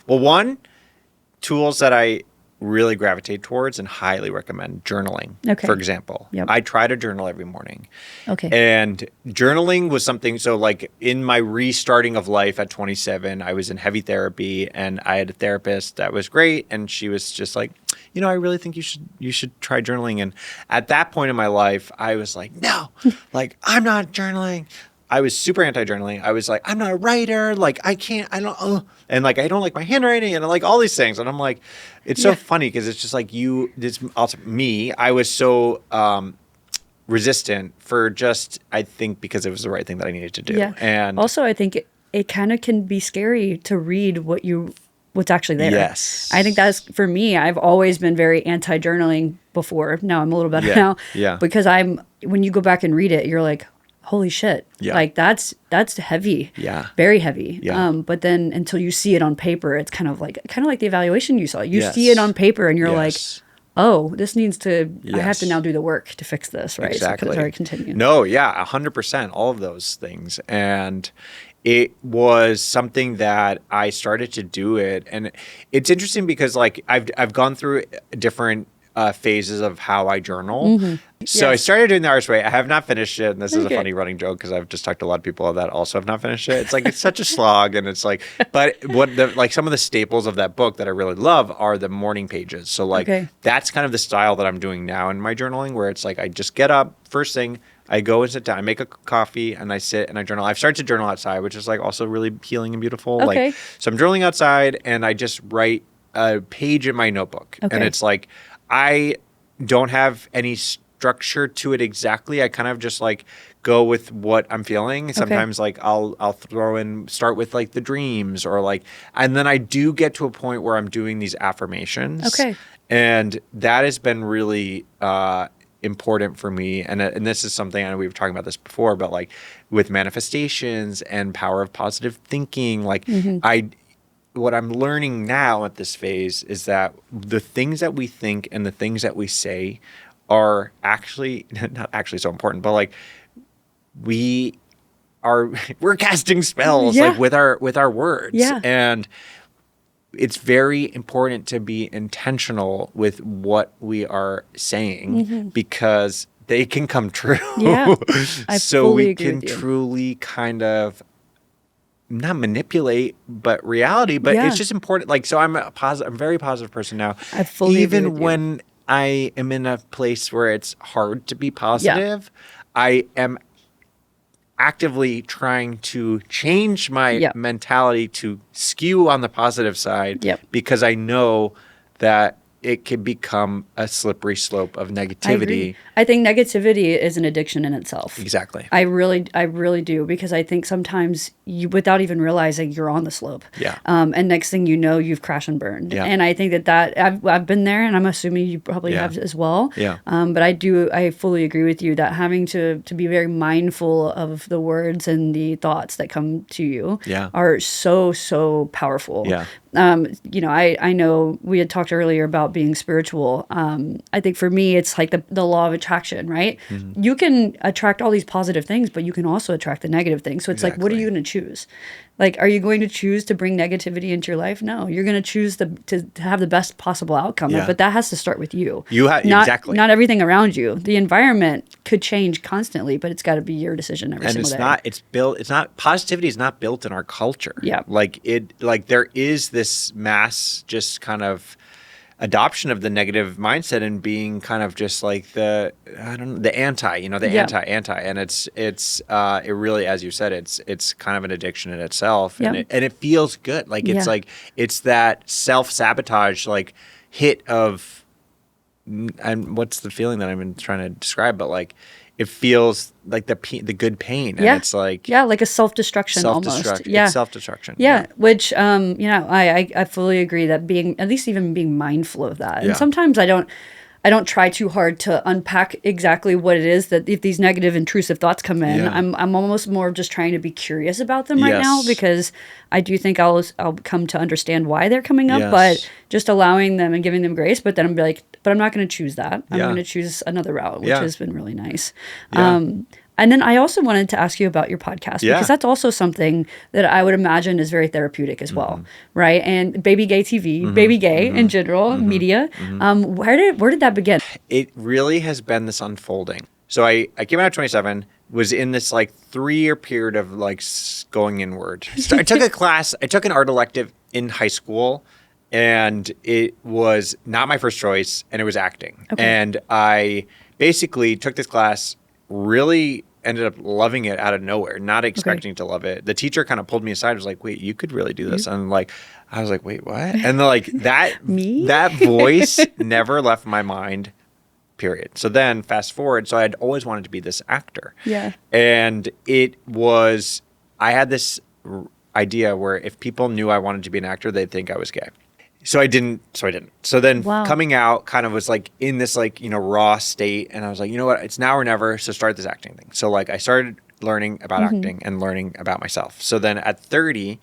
One, tools that I really gravitate towards and highly recommend: journaling, for example. Yep. I try to journal every morning. Okay. And journaling was something, so like in my restarting of life at 27, I was in heavy therapy and I had a therapist that was great. And she was just like, I really think you should try journaling. And at that point in my life, I was like, no, like I'm not journaling. I was super anti-journaling. I was like, I'm not a writer. Like, I don't like my handwriting and like all these things. And I'm like, it's so funny because it's just like it's also me. I was so resistant for I think because it was the right thing that I needed to do. Yeah. And also, I think it kind of can be scary to read what's actually there. Yes. I think that's, for me, I've always been very anti-journaling before. Now I'm a little better now. Yeah. Because when you go back and read it, you're like, holy shit. Yeah. Like that's heavy. Yeah. Very heavy. Yeah. But then until you see it on paper, it's kind of like the evaluation you saw. You see it on paper and you're like, oh, this needs to, I have to now do the work to fix this, right? Exactly. So, sorry, continue. No, yeah, 100%, all of those things. And it was something that I started to do it. And it's interesting because like I've gone through different phases of how I journal. So I started doing the artist way. I have not finished it, and this is a funny running joke because I've just talked to a lot of people that also have not finished it. It's like it's such a slog, and it's like, but some of the staples of that book that I really love are the morning pages. So like that's kind of the style that I'm doing now in my journaling, where it's like I just get up first thing. I go and sit down. I make a coffee and I sit and I journal. I've started to journal outside, which is like also really healing and beautiful. Like, so I'm journaling outside and I just write a page in my notebook. And it's like, I don't have any structure to it exactly. I kind of just like go with what I'm feeling. Sometimes like I'll start with like the dreams or like, and then I do get to a point where I'm doing these affirmations. And that has been really, important for me, and this is something, I know we were talking about this before, but like with manifestations and power of positive thinking, like what I'm learning now at this phase is that the things that we think and the things that we say are actually not actually so important, but like we're casting spells like with our words, and it's very important to be intentional with what we are saying because they can come true. So we can truly kind of not manipulate, but reality. But it's just important. Like, so I'm a very positive person now. I fully agree with Even when I am in a place where it's hard to be positive, I am actively trying to change my mentality to skew on the positive side because I know that it can become a slippery slope of negativity. I think negativity is an addiction in itself. Exactly. I really do, because I think sometimes you, without even realizing, you're on the slope. And next thing you know, you've crashed and burned. And I think that I've been there, and I'm assuming you probably have as well. But I fully agree with you that having to be very mindful of the words and the thoughts that come to you are so powerful. You know, I know we had talked earlier about being spiritual. I think for me, it's like the law of attraction, right? You can attract all these positive things, but you can also attract the negative things. So it's like, what are you going to choose? Like, are you going to choose to bring negativity into your life? No, you're going to choose to have the best possible outcome. But that has to start with you. Not everything around you. The environment could change constantly, but it's got to be your decision every single day. Positivity is not built in our culture. Like there is this mass just kind of adoption of the negative mindset and being kind of just like the anti, anti, and it really, as you said, it's kind of an addiction in itself, and it feels good. Like it's like it's that self-sabotage like hit of, and what's the feeling that I've been trying to describe, but like it feels like the good pain, and it's like like a self-destruction almost. It's self-destruction. Which I fully agree that being mindful of that, and sometimes I don't try too hard to unpack exactly what it is that if these negative intrusive thoughts come in, I'm almost more just trying to be curious about them right now, because I do think I'll come to understand why they're coming up, but just allowing them and giving them grace. But then I'm like, but I'm not going to choose that. I'm going to choose another route, which has been really nice. And then I also wanted to ask you about your podcast, because that's also something that I would imagine is very therapeutic as well, right? And BabyGay TV, BabyGay in general, media. Where did that begin? It really has been this unfolding. So I came out at 27, was in this like 3-year period of like going inward. So I took a class, I took an art elective in high school, and it was not my first choice, and it was acting. And I basically took this class, really ended up loving it out of nowhere, not expecting to love it. The teacher kind of pulled me aside, was like, wait, you could really do this. And like, I was like, wait, what? And like that, that voice never left my mind, period. So then fast forward. So I'd always wanted to be this actor. And I had this idea where if people knew I wanted to be an actor, they'd think I was gay. So I didn't. So then coming out kind of was like in this like, raw state. And I was like, you know what, it's now or never. So start this acting thing. So like I started learning about acting and learning about myself. So then at 30,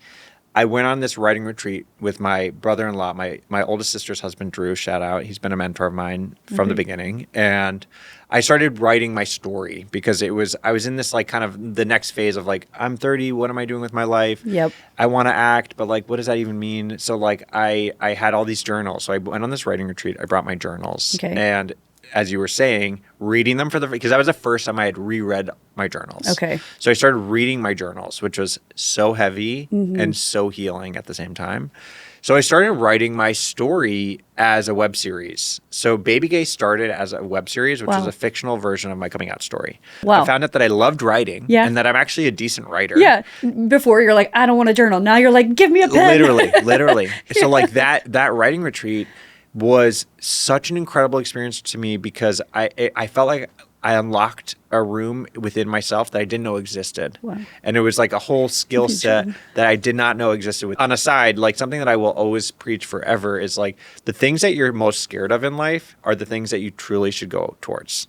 I went on this writing retreat with my brother-in-law, my oldest sister's husband, Drew, shout out. He's been a mentor of mine from the beginning. And I started writing my story because I was in this like kind of the next phase of like, I'm 30. What am I doing with my life? Yep. I want to act, but like, what does that even mean? So like I had all these journals. So I went on this writing retreat. I brought my journals. Okay. And as you were saying, reading them because that was the first time I had reread my journals. Okay. So I started reading my journals, which was so heavy and so healing at the same time. So I started writing my story as a web series. So BabyGay started as a web series, which was a fictional version of my coming out story. Wow. I found out that I loved writing and that I'm actually a decent writer. Yeah. Before you're like, I don't want a journal. Now you're like, give me a pen. Literally. So like that writing retreat was such an incredible experience to me because I felt like I unlocked a room within myself that I didn't know existed. Wow. And it was like a whole skill set that I did not know existed. On a side, like something that I will always preach forever is like the things that you're most scared of in life are the things that you truly should go towards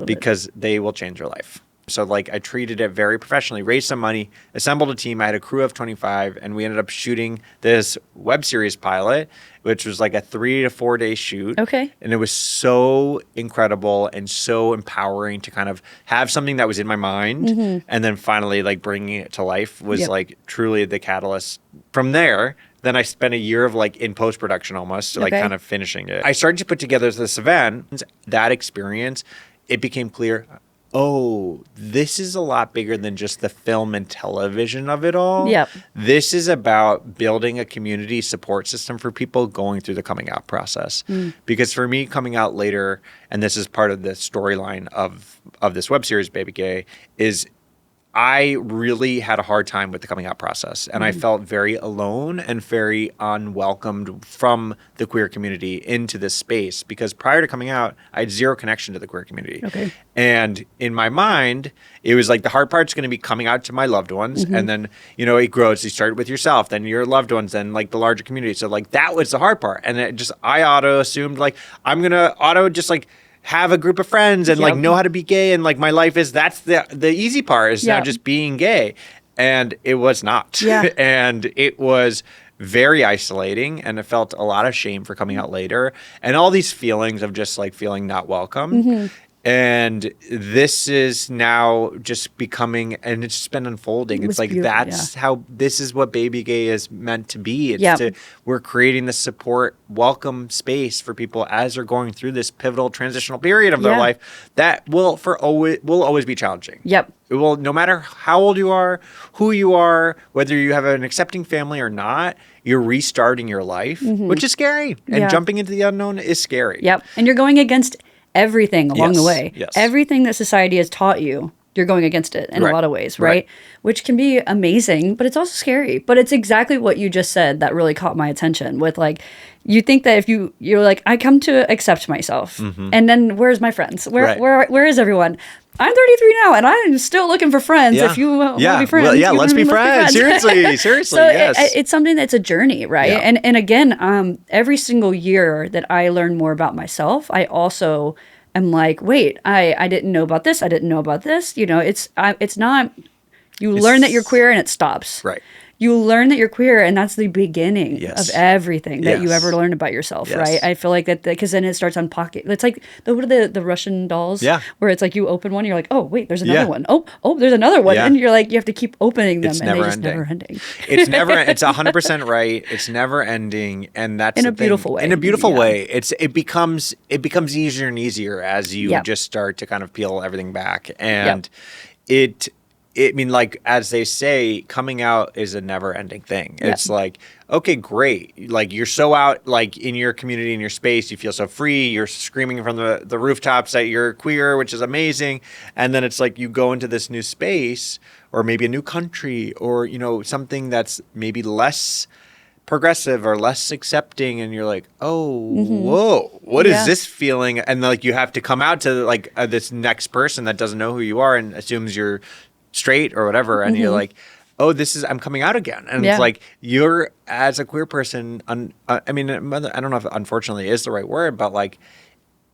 because they will change your life. So like I treated it very professionally, raised some money, assembled a team. I had a crew of 25 and we ended up shooting this web series pilot, which was like a 3 to 4 day shoot. Okay. And it was so incredible and so empowering to kind of have something that was in my mind and then finally like bringing it to life was like truly the catalyst. From there, then I spent a year of like in post-production almost, like kind of finishing it. I started to put together this event, that experience, it became clear, oh, this is a lot bigger than just the film and television of it all. Yep. This is about building a community support system for people going through the coming out process. Because for me, coming out later, and this is part of the storyline of this web series, BabyGay, is I really had a hard time with the coming out process. And I felt very alone and very unwelcomed from the queer community into this space because prior to coming out, I had zero connection to the queer community. Okay. And in my mind, it was like the hard part's going to be coming out to my loved ones. And then, you know, it grows. You start with yourself, then your loved ones, then like the larger community. So like that was the hard part. And it just, I auto assumed like, I'm going to auto just like, have a group of friends and like know how to be gay and like my life is that's the easy part is now just being gay, and it was not. And it was very isolating and it felt a lot of shame for coming out later and all these feelings of just like feeling not welcome. And this is now just becoming, and it's just been unfolding. It's like, that's how, this is what BabyGay is meant to be. It's we're creating this support, welcome space for people as they're going through this pivotal transitional period of their life that will always be challenging. It will, no matter how old you are, who you are, whether you have an accepting family or not, you're restarting your life, which is scary. And jumping into the unknown is scary. And you're going against everything along the way. Everything that society has taught you, you're going against it in a lot of ways, right? Which can be amazing, but it's also scary. But it's exactly what you just said that really caught my attention with like, you think that if you're like, I come to accept myself and then where's my friends? Where is everyone? I'm 33 now and I'm still looking for friends. If you want to be friends. Well, let's be friends. Seriously. So it's something that's a journey, right? And again, every single year that I learn more about myself, I also am like, wait, I didn't know about this. I didn't know about this. You know, it's not, learn that you're queer and it stops. You learn that you're queer, and that's the beginning of everything that you ever learn about yourself, right? I feel like that because then it starts unpacking. It's like the Russian dolls, where it's like you open one, you're like, oh wait, there's another one. Oh, there's another one, and you're like, you have to keep opening them, and they just never ending. It's never. It's 100% right. It's never ending, and that's in a beautiful way. In a beautiful way, it becomes easier and easier as you just start to kind of peel everything back, and I mean, like, as they say, coming out is a never-ending thing. It's like, okay, great. Like, you're so out, like, in your community, in your space. You feel so free. You're screaming from the rooftops that you're queer, which is amazing. And then it's like you go into this new space or maybe a new country or, you know, something that's maybe less progressive or less accepting, and you're like, oh, whoa, what is this feeling? And, like, you have to come out to, like, this next person that doesn't know who you are and assumes you're straight or whatever, and you're like, oh, I'm coming out again. And it's like, you're, as a queer person, I mean, I don't know if unfortunately is the right word, but like,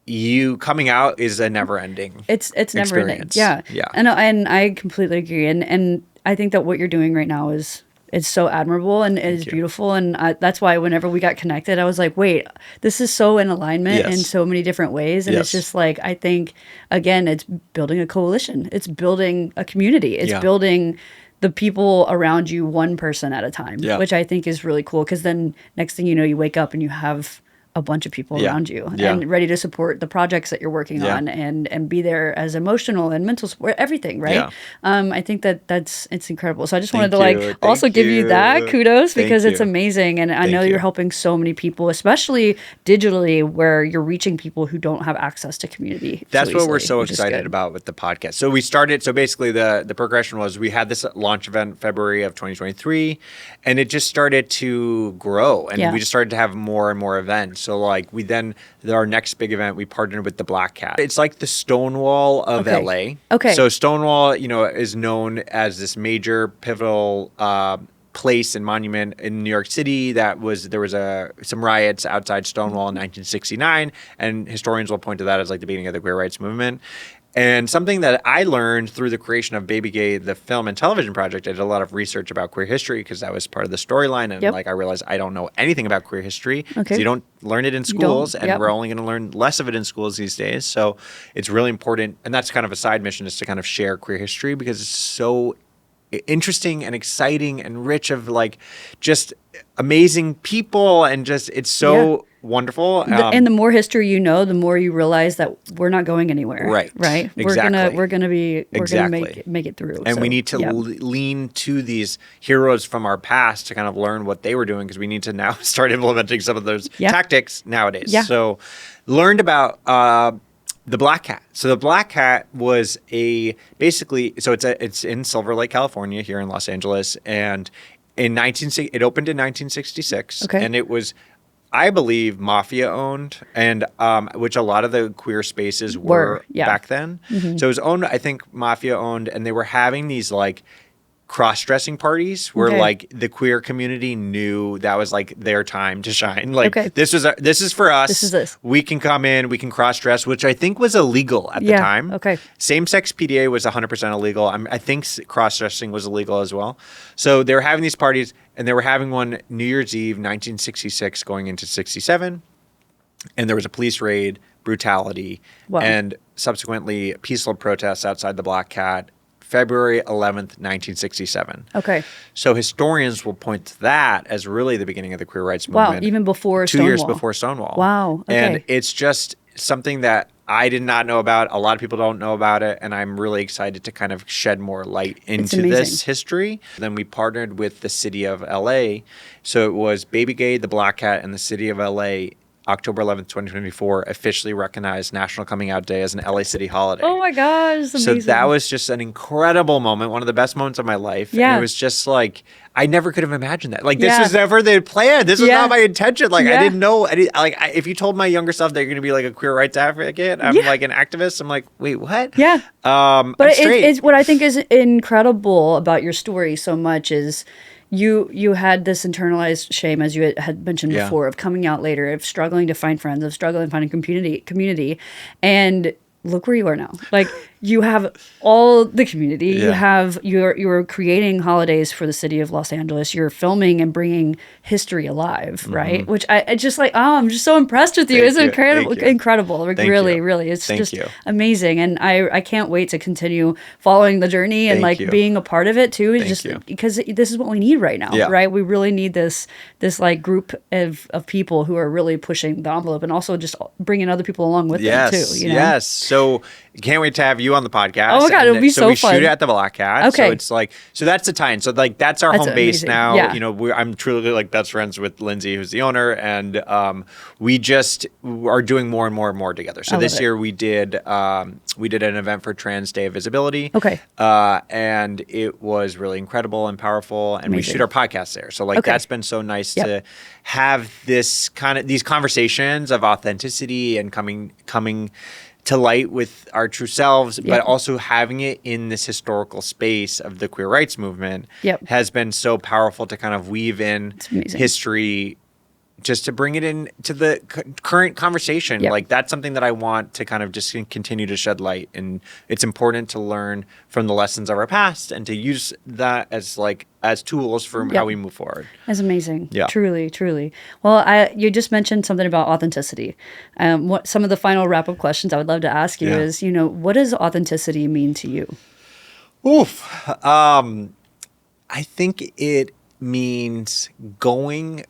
you coming out is a never-ending It's never-ending. And I completely agree. And I think that what you're doing right now is it's so admirable and it's beautiful. And that's why whenever we got connected, I was like, wait, this is so in alignment in so many different ways. And it's just like, I think, again, it's building a coalition. It's building a community. It's building the people around you one person at a time, which I think is really cool. Because then next thing you know, you wake up and you have a bunch of people around you and ready to support the projects that you're working on and be there as emotional and mental support, everything, right? I think it's incredible. So I just wanted to also give you that kudos because it's amazing. And I know you're helping so many people, especially digitally, where you're reaching people who don't have access to community. That's what we're so excited about with the podcast. So we started, so basically the progression was we had this launch event February of 2023, and it just started to grow and we just started to have more and more events. So like our next big event, we partnered with the Black Cat. It's like the Stonewall of LA. Okay. So Stonewall, is known as this major pivotal place and monument in New York City there was some riots outside Stonewall in 1969, and historians will point to that as like the beginning of the queer rights movement. And something that I learned through the creation of BabyGay, the film and television project, I did a lot of research about queer history because that was part of the storyline. And I realized I don't know anything about queer history because you don't learn it in schools, and we're only going to learn less of it in schools these days. So it's really important. And that's kind of a side mission, is to kind of share queer history because it's so interesting and exciting and rich of like just amazing people, and just it's so wonderful. And the more history you know, the more you realize that we're not going anywhere. Right. Exactly. We're gonna make it through. And we need to lean to these heroes from our past to kind of learn what they were doing, because we need to now start implementing some of those tactics nowadays. So learned about the Black Cat. So the Black Cat was it's in Silver Lake, California, here in Los Angeles, and it opened in 1966, and it was, I believe, mafia owned, and which a lot of the queer spaces were back then. So it was owned, I think, mafia owned, and they were having these like cross-dressing parties where like the queer community knew that was like their time to shine. Like this is for us. This is this. We can come in, we can cross-dress, which I think was illegal at the time. Same-sex PDA was 100% illegal. I think cross-dressing was illegal as well. So they were having these parties, and they were having one New Year's Eve, 1966, going into 67, and there was a police raid, brutality, and subsequently peaceful protests outside the Black Cat, February 11th, 1967. So historians will point to that as really the beginning of the queer rights movement. Even before Stonewall. 2 years before Stonewall. And it's just something that I did not know about. A lot of people don't know about it, and I'm really excited to kind of shed more light into this history. Then we partnered with the city of LA. So it was BabyGay, the Black Cat, and the city of LA. October 11th, 2024, officially recognized National Coming Out Day as an LA City holiday. Oh my gosh, that's amazing. So that was just an incredible moment, one of the best moments of my life. And it was just like, I never could have imagined that. Like, this was never the plan. This was not my intention. Like, I didn't know. If you told my younger self that you're going to be like a queer rights advocate, I'm like an activist, I'm like, wait, what? But it's what I think is incredible about your story so much is you had this internalized shame, as you had mentioned before, of coming out later, of struggling to find friends, of struggling to find a community, and look where you are now. Like, you have all the community. You have you're creating holidays for the city of Los Angeles. You're filming and bringing history alive, right? Which I just like. Oh, I'm just so impressed with you. It's incredible. Like, really, it's just amazing. And I can't wait to continue following the journey and being a part of it too. Just because this is what we need right now, right? We really need this like group of people who are really pushing the envelope, and also just bringing other people along with them too. You know? Yes. So can't wait to have you on the podcast. Oh my God, it'll be so fun. So we shoot it at the Black Cat. So it's like, so that's the tie-in. So like, that's our home base now. You know, I'm truly like best friends with Lindsay, who's the owner, and we just are doing more and more and more together. So this year we did an event for Trans Day of Visibility. And it was really incredible and powerful, and we shoot our podcast there. So like, that's been so nice to have these conversations of authenticity and coming to light with our true selves, but also having it in this historical space of the queer rights movement has been so powerful to kind of weave in history just to bring it in to the current conversation. Yep. Like that's something that I want to kind of just continue to shed light. And it's important to learn from the lessons of our past and to use that as tools for how we move forward. That's amazing. Yeah. Truly, truly. Well, you just mentioned something about authenticity. What some of the final wrap-up questions I would love to ask you is, what does authenticity mean to you? Oof. I think it means going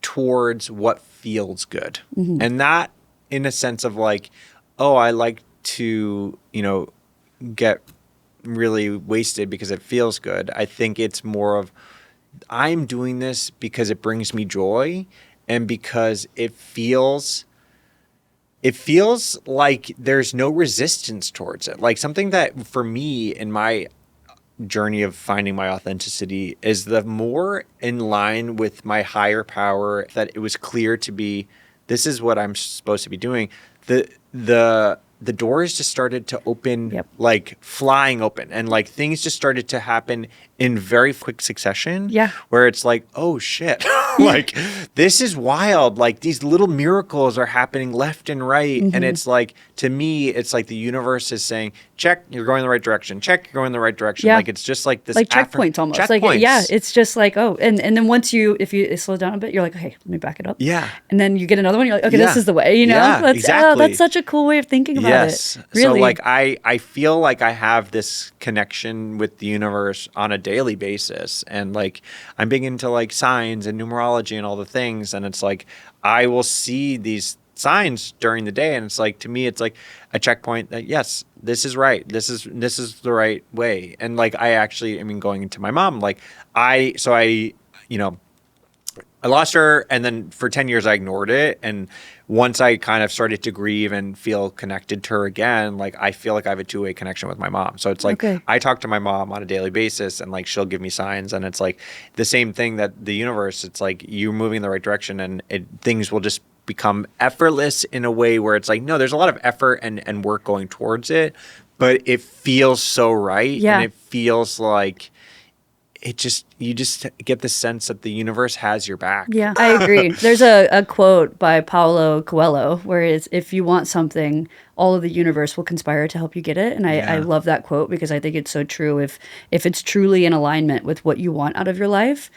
towards what feels good. Mm-hmm. And not in a sense of like, oh, I like to, get really wasted because it feels good. I think it's more of I'm doing this because it brings me joy and because it feels like there's no resistance towards it. Like something that for me in my journey of finding my authenticity is the more in line with my higher power that it was clear to be, this is what I'm supposed to be doing. The doors just started to open, like flying open, and like things just started to happen in very quick succession. Yeah. Where it's like, oh shit, like this is wild. Like these little miracles are happening left and right. Mm-hmm. And it's like, to me, it's like the universe is saying, check, you're going in the right direction. Check, you're going in the right direction. Yeah. Like it's just like this. Like checkpoints almost. Checkpoints. It's just like, oh, and then once if you slow down a bit, you're like, okay, let me back it up. Yeah. And then you get another one, you're like, okay, this is the way, Yeah, exactly. That's such a cool way of thinking about it. Really. So like I feel like I have this connection with the universe on a daily basis, and like I'm big into like signs and numerology and all the things, and it's like I will see these signs during the day, and it's like, to me it's like a checkpoint that yes, this is right, this is the right way. And like going into my mom, like I lost her, and then for 10 years I ignored it. And once I kind of started to grieve and feel connected to her again, like I feel like I have a two-way connection with my mom. So it's like I talk to my mom on a daily basis, and like she'll give me signs, and it's like the same thing that the universe, it's like you're moving in the right direction, and things will just become effortless in a way where it's like, no, there's a lot of effort and work going towards it, but it feels so right. Yeah. And it feels like you just get the sense that the universe has your back. Yeah, I agree. There's a quote by Paulo Coelho where it's, if you want something, all of the universe will conspire to help you get it. And I love that quote because I think it's so true. If it's truly in alignment with what you want out of your life,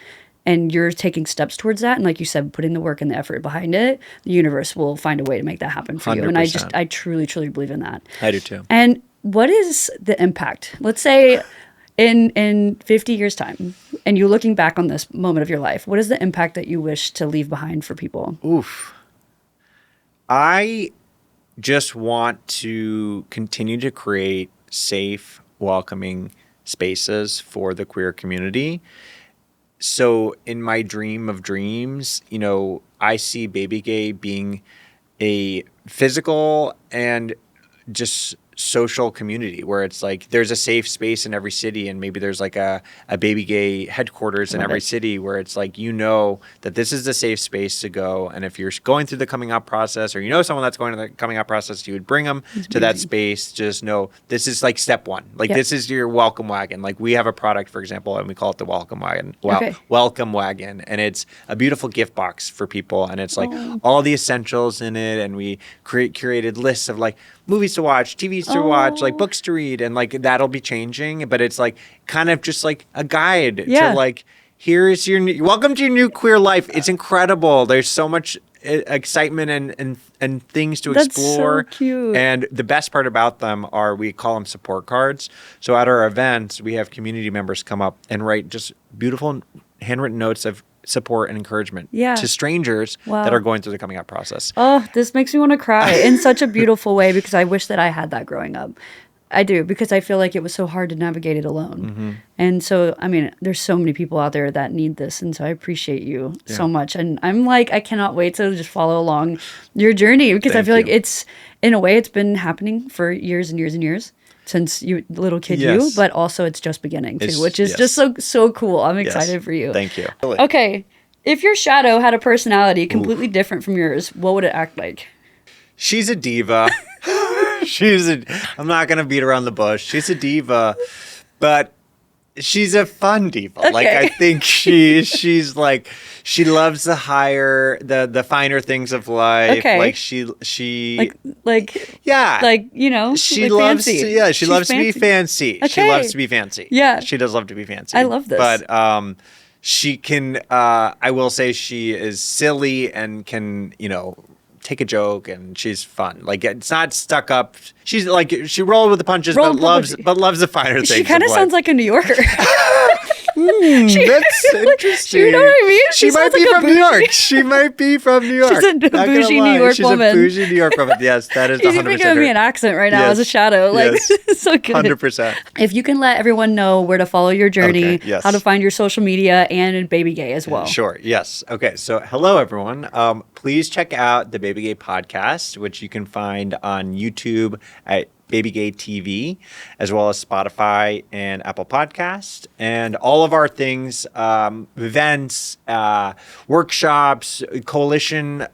and you're taking steps towards that, and like you said, putting the work and the effort behind it, the universe will find a way to make that happen for 100%. You. And I truly, truly believe in that. I do too. And what is the impact? Let's say in 50 years' time, and you're looking back on this moment of your life, what is the impact that you wish to leave behind for people? Oof. I just want to continue to create safe, welcoming spaces for the queer community. So in my dream of dreams, I see BabyGay being a physical and just social community where it's like there's a safe space in every city, and maybe there's like a BabyGay headquarters in every city where it's like that this is the safe space to go. And if you're going through the coming out process, or someone that's going to the coming out process, you would bring them to that space. Just know this is like step one. Like this is your welcome wagon. Like we have a product, for example, and we call it the welcome wagon. Welcome wagon, and it's a beautiful gift box for people, and it's like all the essentials in it, and we curated lists of like movies to watch, TVs to watch, like books to read, and like that'll be changing, but it's like kind of just like a guide to like, here's welcome to your new queer life. It's incredible. There's so much excitement and things to explore. That's so cute. And the best part about them are we call them support cards. So at our events, we have community members come up and write just beautiful handwritten notes of support and encouragement to strangers that are going through the coming out process. Oh, this makes me want to cry in such a beautiful way, because I wish that I had that growing up. I do, because I feel like it was so hard to navigate it alone. Mm-hmm. And so, there's so many people out there that need this. And so I appreciate you so much. And I'm like, I cannot wait to just follow along your journey, because I feel like it's, in a way, it's been happening for years and years and years. Since you little kid you, but also it's just beginning too, which is just so cool. I'm excited for you. Thank you. Okay, if your shadow had a personality completely different from yours, what would it act like? She's a diva. I'm not gonna beat around the bush. She's a diva, but she's a fun diva. Okay. Like I think she's like she loves the finer things of life. Okay. Like she yeah. Like, you know, she loves fancy. She loves fancy. To be fancy. Okay. She loves to be fancy. Yeah. She does love to be fancy. I love this. But she can I will say she is silly and can, you know, take a joke, and she's fun. Like it's not stuck up. She's like she rolls with the punches, but loves the finer things. She kind of sounds like a New Yorker. That's interesting. You know what I mean? She might be from New York. She might be from New York. She's a bougie New York woman. She's a bougie New York woman. Yes, that is 100%. She's even giving me an accent right now as a shadow. Like so good. 100%. If you can let everyone know where to follow your journey, how to find your social media, and BabyGay as well. Sure. Yes. Okay. So hello everyone. Please check out the BabyGay Podcast, which you can find on YouTube at BabyGay TV, as well as Spotify and Apple Podcast, and all of our things, events, workshops, coalition,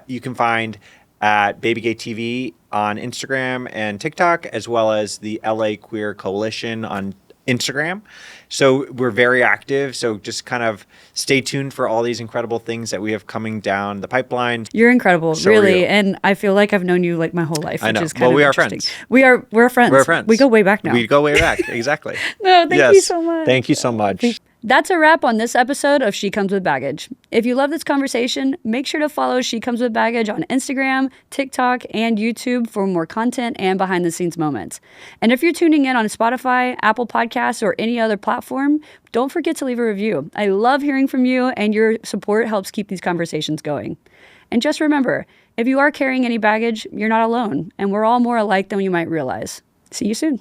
you can find at BabyGay TV on Instagram and TikTok, as well as the LA Queer Coalition on Instagram. So we're very active. So just kind of stay tuned for all these incredible things that we have coming down the pipeline. You're incredible, so really. And I feel like I've known you like my whole life, which is kind of interesting. We are friends. We're friends. We're friends. We go way back now. We go way back. Exactly. No, thank you so much. Thank you so much. That's a wrap on this episode of She Comes With Baggage. If you love this conversation, make sure to follow She Comes With Baggage on Instagram, TikTok, and YouTube for more content and behind-the-scenes moments. And if you're tuning in on Spotify, Apple Podcasts, or any other platform, don't forget to leave a review. I love hearing from you, and your support helps keep these conversations going. And just remember, if you are carrying any baggage, you're not alone, and we're all more alike than you might realize. See you soon.